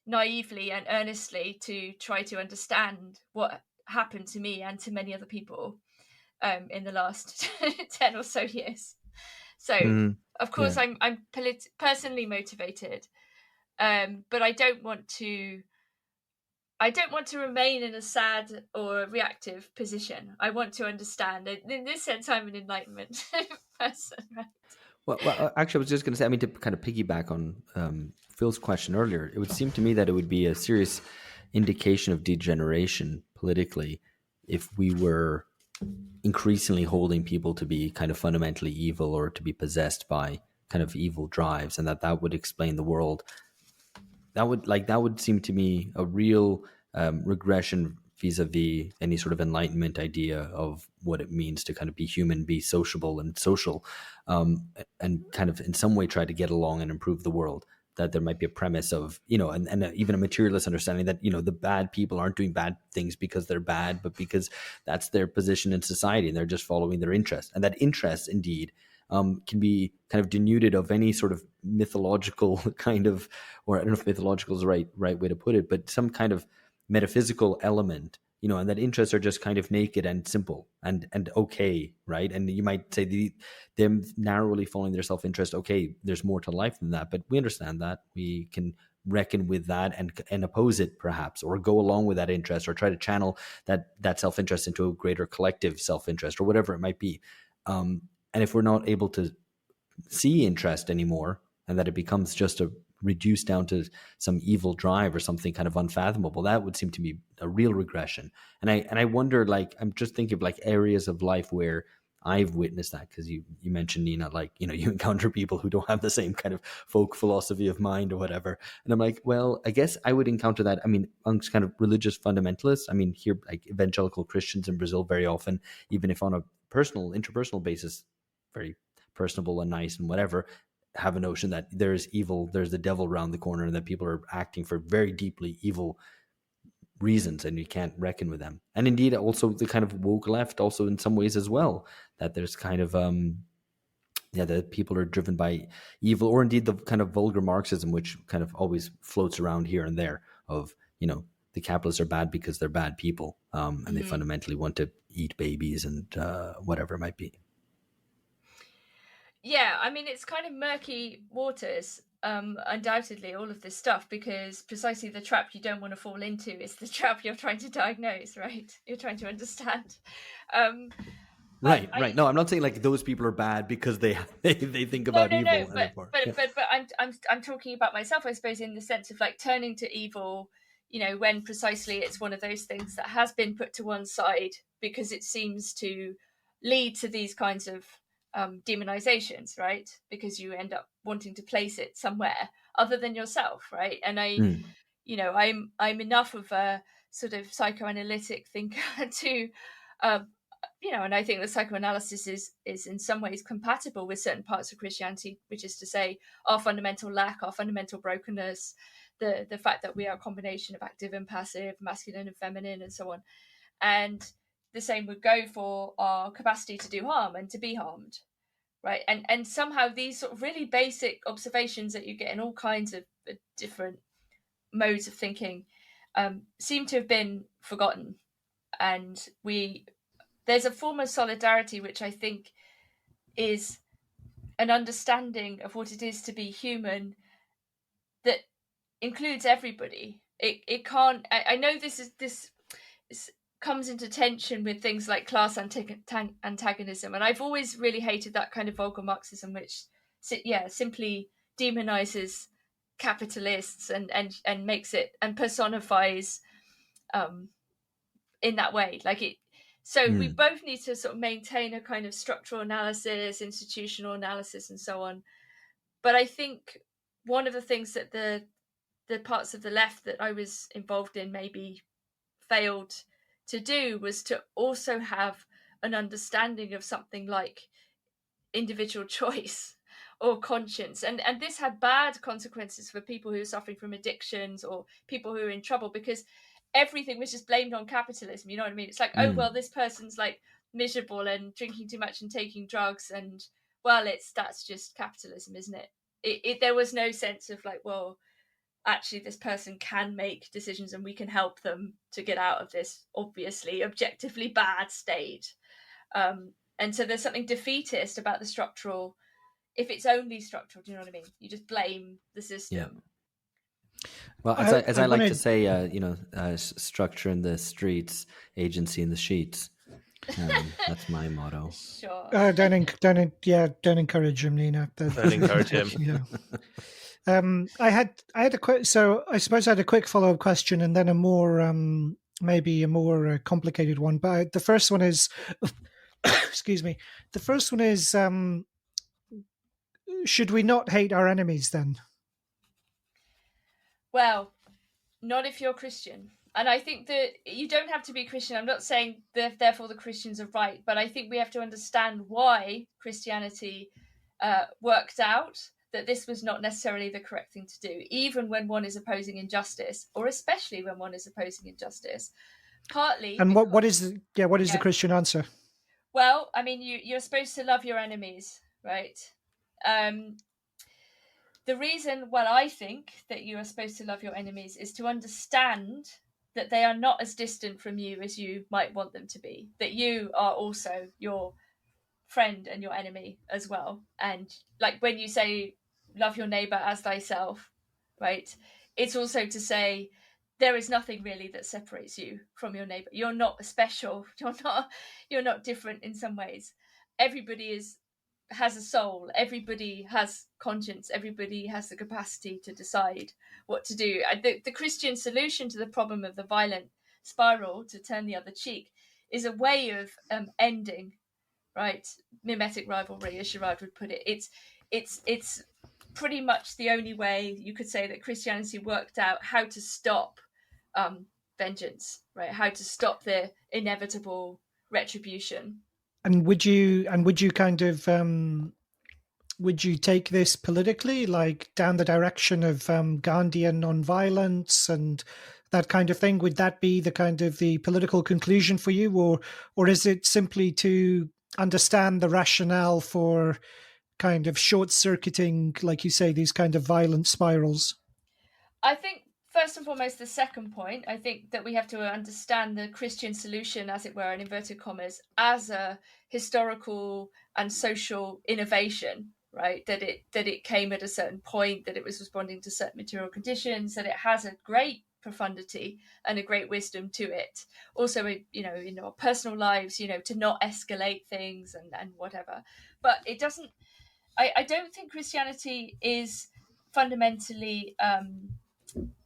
naively and earnestly, to try to understand what happened to me and to many other people in the last 10 or so years. So of course I'm personally motivated, but I don't want to remain in a sad or reactive position. I want to understand. In this sense, I'm an Enlightenment person, right?
Well, actually, I was just going to say, I mean, to kind of piggyback on Phil's question earlier, it would seem to me that it would be a serious indication of degeneration politically if we were increasingly holding people to be kind of fundamentally evil or to be possessed by kind of evil drives, and that would explain the world. That would seem to me a real regression vis-a-vis any sort of Enlightenment idea of what it means to kind of be human, be sociable and social, and kind of in some way try to get along and improve the world. That there might be a premise of, and even a materialist understanding that, the bad people aren't doing bad things because they're bad, but because that's their position in society and they're just following their interest. And that interest, indeed, can be kind of denuded of any sort of mythological kind of, or I don't know if mythological is the right way to put it, but some kind of metaphysical element, and that interests are just kind of naked and simple and okay, right? And you might say them narrowly following their self-interest, okay, there's more to life than that, but we understand that. We can reckon with that and oppose it perhaps, or go along with that interest, or try to channel that self-interest into a greater collective self-interest, or whatever it might be. And if we're not able to see interest anymore, and that it becomes just reduced down to some evil drive or something kind of unfathomable, that would seem to be a real regression. And I wonder, like, I'm just thinking of like areas of life where I've witnessed that, because you mentioned, Nina, like, you encounter people who don't have the same kind of folk philosophy of mind or whatever. And I'm like, well, I guess I would encounter that. I mean, amongst kind of religious fundamentalists, I mean, here, like evangelical Christians in Brazil very often, even if on a interpersonal basis, very personable and nice and whatever, have a notion that there's evil, there's the devil around the corner, and that people are acting for very deeply evil reasons, and you can't reckon with them. And indeed, also the kind of woke left, also in some ways as well, that there's kind of that people are driven by evil, or indeed the kind of vulgar Marxism, which kind of always floats around here and there, of the capitalists are bad because they're bad people, and they fundamentally want to eat babies and whatever it might be.
Yeah, I mean, it's kind of murky waters, undoubtedly, all of this stuff, because precisely the trap you don't want to fall into is the trap you're trying to diagnose, right? You're trying to understand.
Right. No, I'm not saying like those people are bad because they think about evil.
But I'm talking about myself, I suppose, in the sense of like turning to evil, when precisely it's one of those things that has been put to one side because it seems to lead to these kinds of demonizations, right? Because you end up wanting to place it somewhere other than yourself, right? And I'm enough of a sort of psychoanalytic thinker to and I think that psychoanalysis is in some ways compatible with certain parts of Christianity, which is to say our fundamental lack, our fundamental brokenness, the fact that we are a combination of active and passive, masculine and feminine, and so on. And the same would go for our capacity to do harm and to be harmed, right? And somehow these sort of really basic observations that you get in all kinds of different modes of thinking seem to have been forgotten. And there's a form of solidarity which I think is an understanding of what it is to be human that includes everybody. It can't. I know this comes into tension with things like class antagonism, and I've always really hated that kind of vulgar Marxism, which simply demonizes capitalists and makes it and personifies in that way, like it. So we both need to sort of maintain a kind of structural analysis, institutional analysis, and so on. But I think one of the things that the parts of the left that I was involved in maybe failed to do was to also have an understanding of something like individual choice or conscience. And this had bad consequences for people who are suffering from addictions or people who are in trouble, because everything was just blamed on capitalism. You know what I mean? It's like, oh, well, this person's like miserable and drinking too much and taking drugs, and well, that's just capitalism, isn't it? There was no sense of like, well, actually this person can make decisions and we can help them to get out of this obviously objectively bad state. And so there's something defeatist about the structural. If it's only structural, do you know what I mean? You just blame the system.
Yeah. Well, as I like to say, structure in the streets, agency in the sheets. That's my motto.
Sure.
Don't encourage him, Nina.
Don't encourage him.
Yeah. I had a quick. So I suppose I had a quick follow-up question, and then a more maybe a more complicated one. But the first one is, excuse me. The first one is, should we not hate our enemies then?
Well, not if you're Christian. And I think that you don't have to be Christian. I'm not saying that therefore the Christians are right, but I think we have to understand why Christianity worked out that this was not necessarily the correct thing to do, even when one is opposing injustice, or especially when one is opposing injustice. Partly.
And what is the Christian answer?
Well, I mean, you're supposed to love your enemies, right? The reason, well, I think that you are supposed to love your enemies is to understand that they are not as distant from you as you might want them to be, that you are also your friend and your enemy as well. And like when you say love your neighbor as thyself, right, it's also to say there is nothing really that separates you from your neighbor. You're not special. You're not different in some ways. Everybody has a soul. Everybody has conscience. Everybody has the capacity to decide what to do. The Christian solution to the problem of the violent spiral, to turn the other cheek, is a way of ending, right, mimetic rivalry, as Girard would put it. It's pretty much the only way you could say that Christianity worked out how to stop vengeance, right? How to stop the inevitable retribution. And
would you kind of would you take this politically, like down the direction of Gandhian nonviolence and that kind of thing? Would that be the kind of the political conclusion for you, or is it simply to understand the rationale for kind of short-circuiting, like you say, these kind of violent spirals?
I think first and foremost, the second point, I think that we have to understand the Christian solution, as it were, in inverted commas, as a historical and social innovation, right? That it came at a certain point, that it was responding to certain material conditions, that it has a great profundity and a great wisdom to it. Also, in our personal lives, to not escalate things and whatever. But it doesn't. I don't think Christianity is fundamentally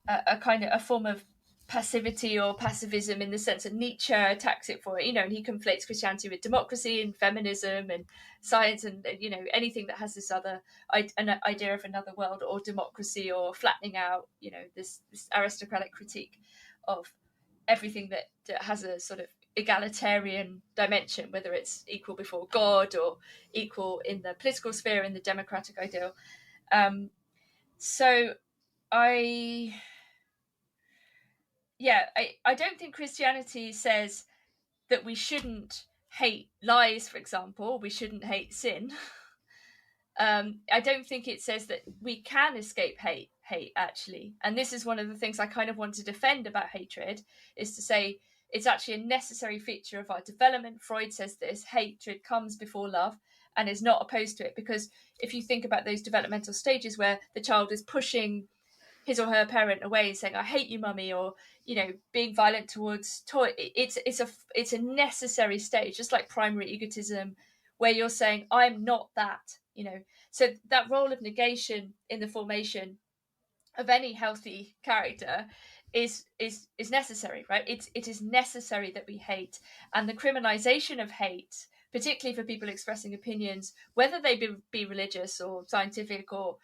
a kind of a form of passivity or passivism in the sense that Nietzsche attacks it for it, and he conflates Christianity with democracy and feminism and science and anything that has this other an idea of another world or democracy or flattening out, this aristocratic critique of everything that has a sort of egalitarian dimension, whether it's equal before God or equal in the political sphere, in the democratic ideal. So I don't think Christianity says that we shouldn't hate lies, for example. We shouldn't hate sin. I don't think it says that we can escape hate actually. And this is one of the things I kind of want to defend about hatred, is to say it's actually a necessary feature of our development. Freud says this: hatred comes before love and is not opposed to it. Because if you think about those developmental stages where the child is pushing his or her parent away and saying, "I hate you, mummy," or being violent towards toy, it's a necessary stage, just like primary egotism, where you're saying, "I'm not that," So that role of negation in the formation of any healthy character is necessary, right? It is necessary that we hate, and the criminalization of hate, particularly for people expressing opinions, whether they be religious or scientific or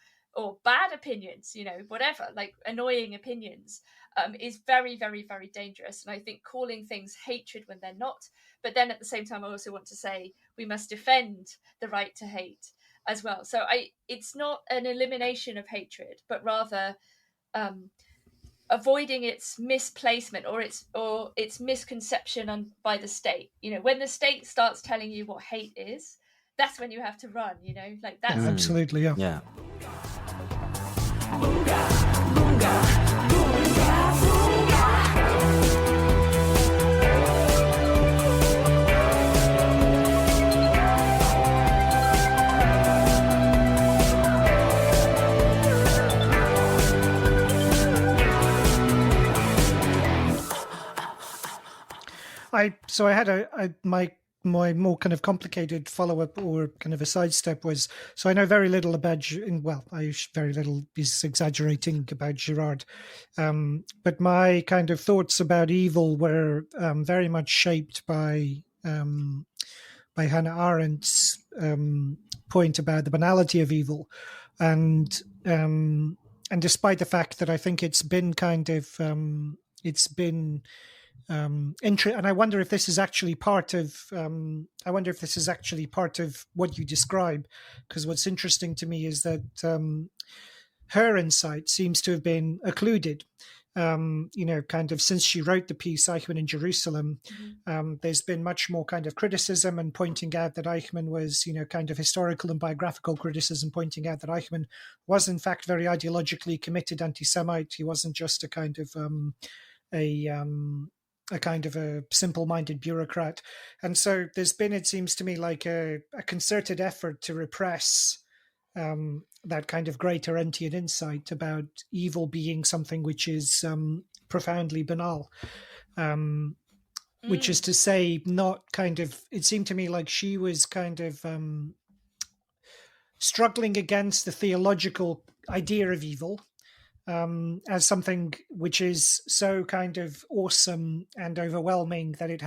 bad opinions, whatever, like annoying opinions, is very, very, very dangerous. And I think calling things hatred when they're not, but then at the same time, I also want to say we must defend the right to hate as well. So it's not an elimination of hatred, but rather avoiding its misplacement or its misconception by the state. When the state starts telling you what hate is, that's when you have to run. Like that's
Absolutely, yeah.
Yeah.
I had my more kind of complicated follow-up or kind of a sidestep was, so I know very little about, very little is exaggerating about Girard, but my kind of thoughts about evil were very much shaped by Hannah Arendt's point about the banality of evil, and despite the fact that I think it's been kind of and I wonder if this is actually part of what you describe, because what's interesting to me is that her insight seems to have been occluded. Kind of since she wrote the piece Eichmann in Jerusalem, there's been much more kind of criticism and pointing out that Eichmann was, kind of historical and biographical criticism, pointing out that Eichmann was in fact very ideologically committed anti-Semite. He wasn't just a kind of a simple-minded bureaucrat. And so there's been, it seems to me, like a concerted effort to repress that kind of great Arendtian insight about evil being something which is profoundly banal. Which is to say, not kind of, it seemed to me like she was kind of struggling against the theological idea of evil, as something which is so kind of awesome and overwhelming that it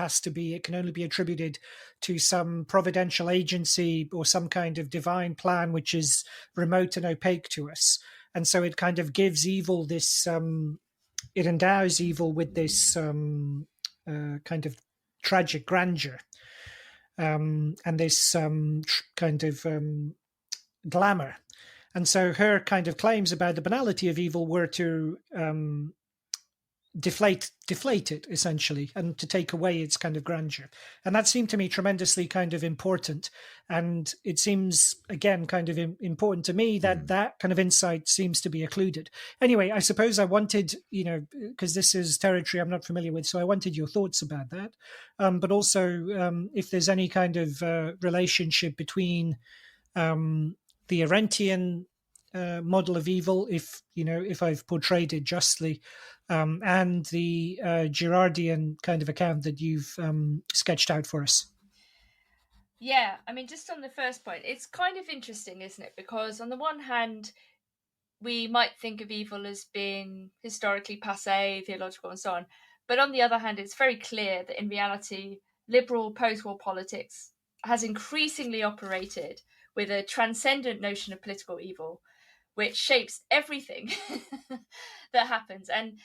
can only be attributed to some providential agency or some kind of divine plan which is remote and opaque to us. And so it kind of gives evil this, it endows evil with this kind of tragic grandeur, and this kind of glamour. And so her kind of claims about the banality of evil were to deflate it, essentially, and to take away its kind of grandeur. And that seemed to me tremendously kind of important. And it seems, again, kind of important to me that that kind of insight seems to be occluded. Anyway, I suppose I wanted, because this is territory I'm not familiar with, so I wanted your thoughts about that. But also if there's any kind of relationship between the Arendtian model of evil, if I've portrayed it justly, and the Girardian kind of account that you've sketched out for us.
Yeah, I mean, just on the first point, it's kind of interesting, isn't it? Because on the one hand, we might think of evil as being historically passé, theological, and so on. But on the other hand, it's very clear that in reality, liberal post-war politics has increasingly operated with a transcendent notion of political evil, which shapes everything that happens. And,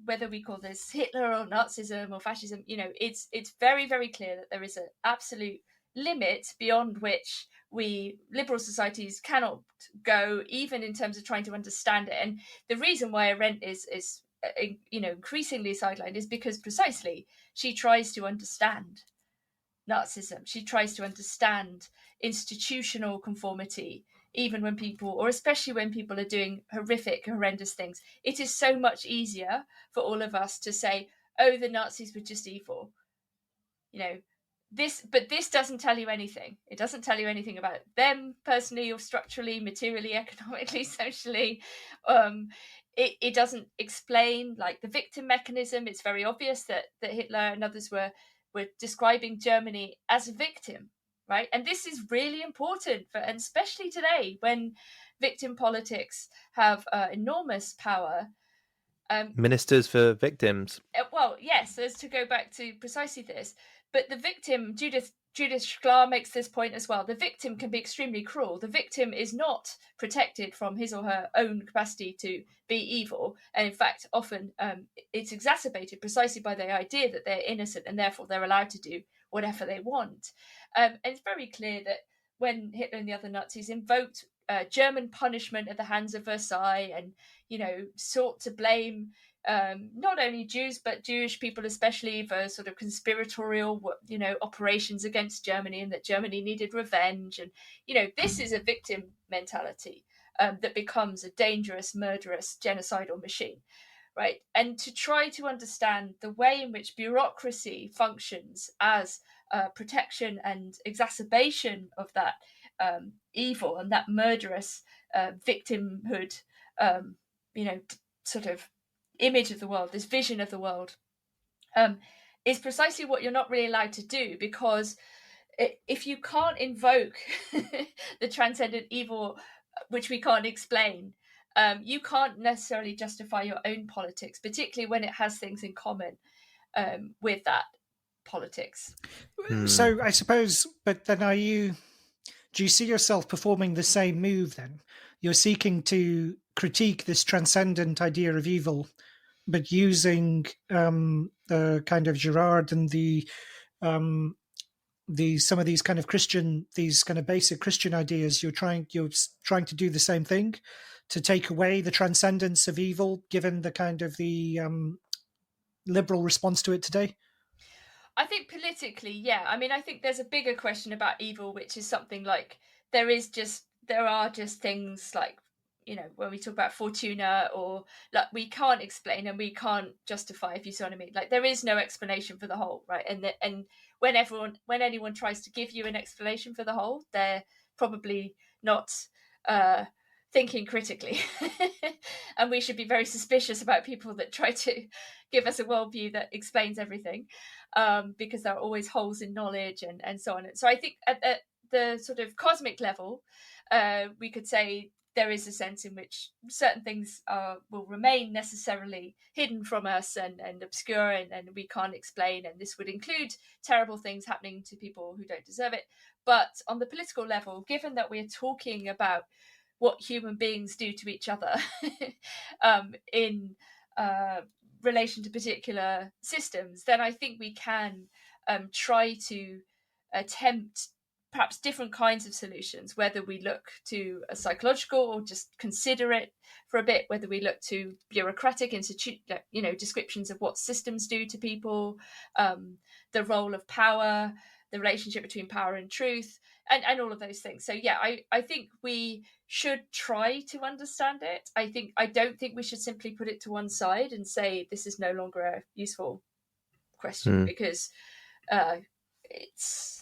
whether we call this Hitler or Nazism or fascism, it's very, very clear that there is an absolute limit beyond which we liberal societies cannot go, even in terms of trying to understand it. And the reason why Arendt is increasingly sidelined is because precisely she tries to understand Nazism. She tries to understand institutional conformity, even when people, or especially when people are doing horrific, horrendous things. It is so much easier for all of us to say, oh, the Nazis were just evil. But this doesn't tell you anything. It doesn't tell you anything about them personally or structurally, materially, economically, socially. It doesn't explain, like, the victim mechanism. It's very obvious that Hitler and others were describing Germany as a victim, right? And this is really important, and especially today when victim politics have enormous power.
Ministers for victims.
Well, yes, there's to go back to precisely this. But the victim, Judith Sklar makes this point as well. The victim can be extremely cruel. The victim is not protected from his or her own capacity to be evil. And in fact, often it's exacerbated precisely by the idea that they're innocent and therefore they're allowed to do whatever they want. And it's very clear that when Hitler and the other Nazis invoked German punishment at the hands of Versailles, and sought to blame not only Jews but Jewish people especially for sort of conspiratorial operations against Germany, and that Germany needed revenge. And this is a victim mentality that becomes a dangerous, murderous, genocidal machine, right? And to try to understand the way in which bureaucracy functions as protection and exacerbation of that evil and that murderous victimhood, sort of image of the world, this vision of the world, is precisely what you're not really allowed to do, because if you can't invoke the transcendent evil, which we can't explain, you can't necessarily justify your own politics, particularly when it has things in common with that politics.
So I suppose, but then do you see yourself performing the same move then? You're seeking to critique this transcendent idea of evil, but using the kind of Girard and the some of these kind of basic Christian ideas. You're trying to do the same thing, to take away the transcendence of evil, given the kind of the liberal response to it today.
I think politically, yeah. I mean, I think there's a bigger question about evil, which is something like there are just things like, when we talk about Fortuna, or like we can't explain and we can't justify, if you see what I mean. Like there is no explanation for the whole, right? And when anyone tries to give you an explanation for the whole, they're probably not thinking critically. And we should be very suspicious about people that try to give us a worldview that explains everything, because there are always holes in knowledge and so on. So I think at the sort of cosmic level, we could say there is a sense in which certain things will remain necessarily hidden from us and obscure, and we can't explain, and this would include terrible things happening to people who don't deserve it. But on the political level, given that we're talking about what human beings do to each other in relation to particular systems, then I think we can try to attempt perhaps different kinds of solutions, whether we look to a psychological or just consider it for a bit, whether we look to bureaucratic descriptions of what systems do to people, the role of power, the relationship between power and truth, and all of those things. So yeah, I think we should try to understand it. I don't think we should simply put it to one side and say this is no longer a useful question, because it's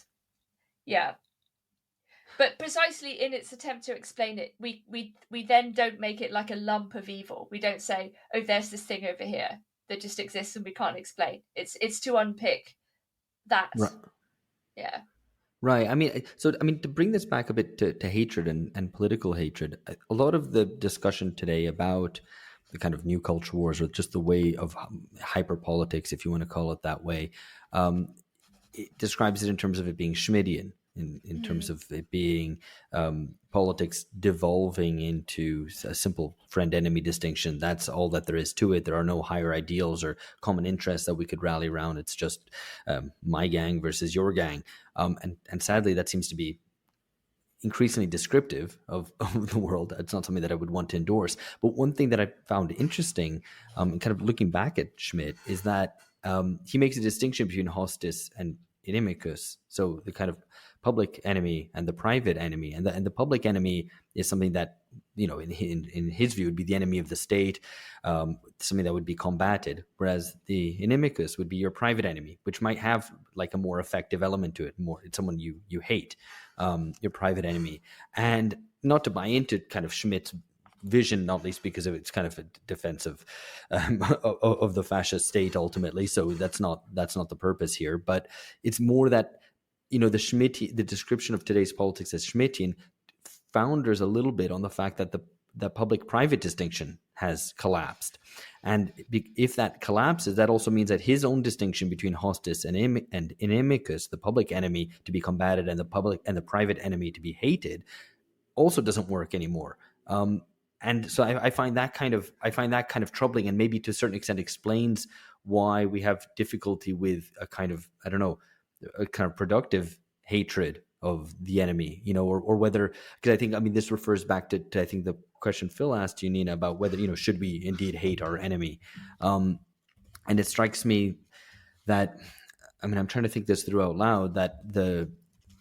but precisely in its attempt to explain it, we then don't make it like a lump of evil. We don't say, oh, there's this thing over here that just exists and we can't explain. It's to unpick that.
Right.
Yeah.
Right. I mean, to bring this back a bit to hatred and political hatred, a lot of the discussion today about the kind of new culture wars, or just the way of hyper politics, if you want to call it that way, it describes it in terms of it being Schmittian, in terms of it being politics devolving into a simple friend-enemy distinction. That's all that there is to it. There are no higher ideals or common interests that we could rally around. It's just my gang versus your gang. And sadly, that seems to be increasingly descriptive of the world. It's not something that I would want to endorse. But one thing that I found interesting, kind of looking back at Schmitt, is that he makes a distinction between hostis and inimicus. So the kind of public enemy and the private enemy, and the public enemy is something that, in his view, would be the enemy of the state, something that would be combated, whereas the inimicus would be your private enemy, which might have like a more effective element to it. It's someone you hate, your private enemy. And not to buy into kind of Schmitt's vision, not least because of its kind of a defense of the fascist state ultimately. So that's not the purpose here, but it's more that, the description of today's politics as Schmittian founders a little bit on the fact that the public-private distinction has collapsed. And if that collapses, that also means that his own distinction between hostis and inimicus, the public enemy to be combated and the private enemy to be hated, also doesn't work anymore. And so I find that kind of troubling, and maybe to a certain extent explains why we have difficulty with a kind of, a kind of productive hatred of the enemy, or whether, because I think, I mean, this refers back to I think the question Phil asked you, Nina, about whether, should we indeed hate our enemy? And it strikes me that, I mean, I'm trying to think this through out loud, that the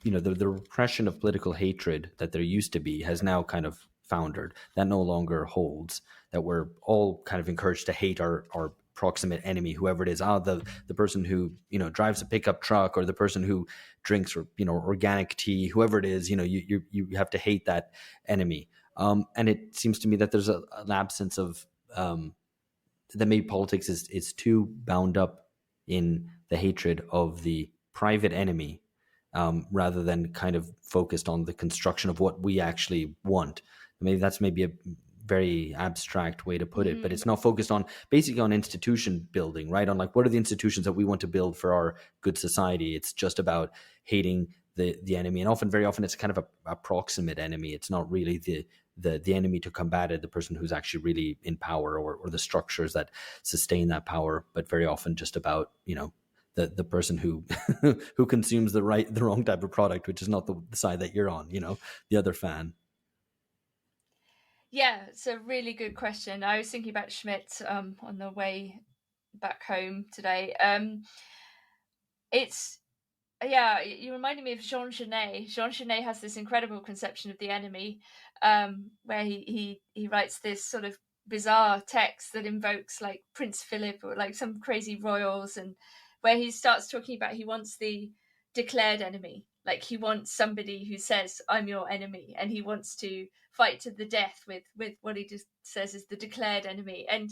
repression of political hatred that there used to be has now kind of foundered. That no longer holds, that we're all kind of encouraged to hate our proximate enemy, whoever it is. The person who, drives a pickup truck, or the person who drinks, or, organic tea, whoever it is, you have to hate that enemy. And it seems to me that there's an absence of, that maybe politics is too bound up in the hatred of the private enemy, rather than kind of focused on the construction of what we actually want. Maybe that's maybe a very abstract way to put it, but it's not focused on basically on institution building, right? On like, what are the institutions that we want to build for our good society? It's just about hating the enemy, and very often it's kind of a proximate enemy. It's not really the enemy to combat it, the person who's actually really in power, or the structures that sustain that power, but very often just about, the person who who consumes the wrong type of product, which is not the side that you're on, the other fan.
Yeah, it's a really good question. I was thinking about Schmidt on the way back home today. You reminded me of Jean Genet. Jean Genet has this incredible conception of the enemy, where he writes this sort of bizarre text that invokes like Prince Philip or like some crazy royals, and where he starts talking about he wants the declared enemy. Like he wants somebody who says, I'm your enemy, and he wants to fight to the death with what he just says is the declared enemy. And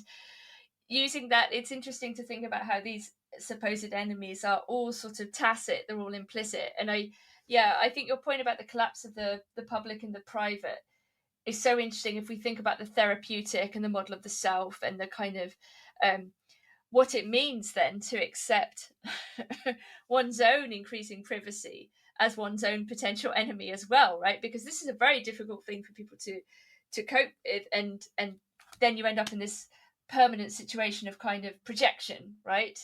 using that, it's interesting to think about how these supposed enemies are all sort of tacit, they're all implicit. And I think your point about the collapse of the public and the private is so interesting if we think about the therapeutic and the model of the self, and the kind of what it means then to accept one's own increasing privacy as one's own potential enemy as well, right? Because this is a very difficult thing for people to cope with, and then you end up in this permanent situation of kind of projection, right?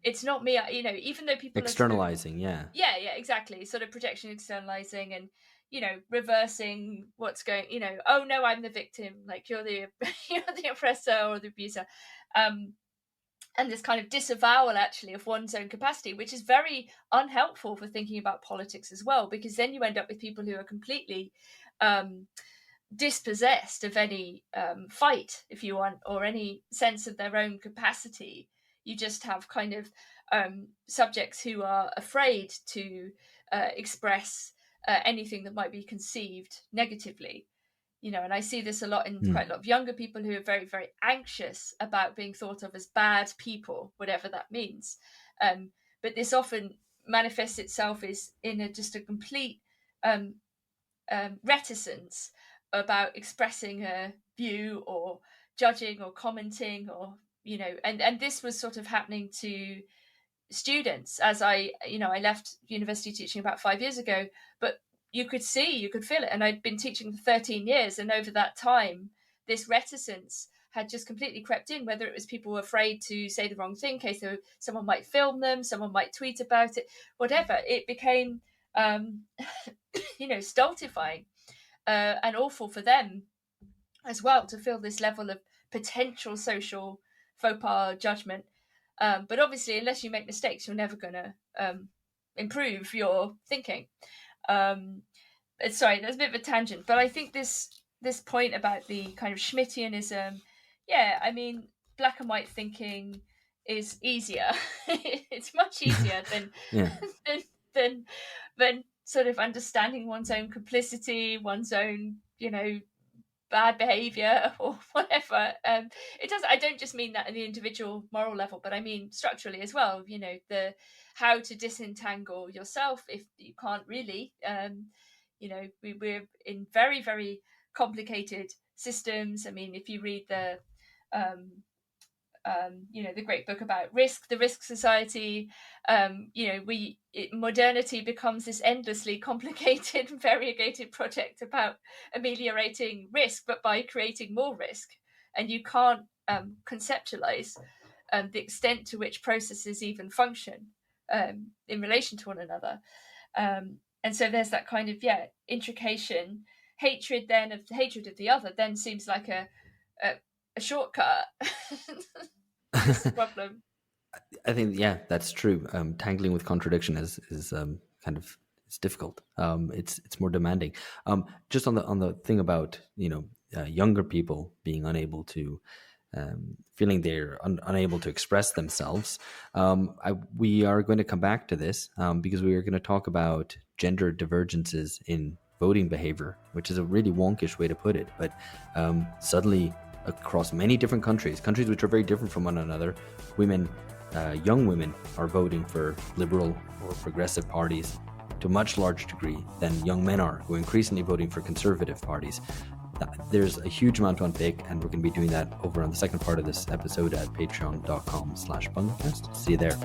It's not me, even though people
externalizing,
are yeah, exactly, sort of projection, externalizing, and reversing what's going, oh no, I'm the victim, like you're the oppressor or the abuser, and this kind of disavowal actually of one's own capacity, which is very unhelpful for thinking about politics as well, because then you end up with people who are completely dispossessed of any fight, if you want, or any sense of their own capacity. You just have kind of subjects who are afraid to express anything that might be conceived negatively. And I see this a lot in quite a lot of younger people who are very, very anxious about being thought of as bad people, whatever that means. But this often manifests itself as in just a complete reticence about expressing a view or judging or commenting, or and this was sort of happening to students as I left university teaching about 5 years ago, but you could feel it, and I'd been teaching for 13 years, and over that time this reticence had just completely crept in, whether it was people were afraid to say the wrong thing in case someone might film them, someone might tweet about it, whatever. It became stultifying and awful for them as well to feel this level of potential social faux pas judgment. But obviously, unless you make mistakes, you're never going to improve your thinking. Sorry, that's a bit of a tangent, but I think this point about the kind of Schmittianism, I mean, black and white thinking is easier. It's much easier than sort of understanding one's own complicity, one's own, bad behavior or whatever. It does. I don't just mean that at the individual moral level, but I mean structurally as well. The how to disentangle yourself if you can't really. We're in very, very complicated systems. I mean, if you read the great book about the Risk Society, modernity becomes this endlessly complicated, variegated project about ameliorating risk, but by creating more risk. And you can't conceptualize the extent to which processes even function in relation to one another. And so there's that kind of intrication. Hatred of the other then seems like a shortcut. That's the problem.
I think that's true. Tangling with contradiction is kind of, it's difficult. It's more demanding. Just on the thing about younger people being unable to, feeling they're unable to express themselves. We are going to come back to this because we are going to talk about gender divergences in voting behavior, which is a really wonkish way to put it. But suddenly, across many different countries which are very different from one another, young women are voting for liberal or progressive parties to a much larger degree than young men are, who are increasingly voting for conservative parties. There's a huge amount to unpick, and we're going to be doing that over on the second part of this episode at patreon.com/bungcast. See you there.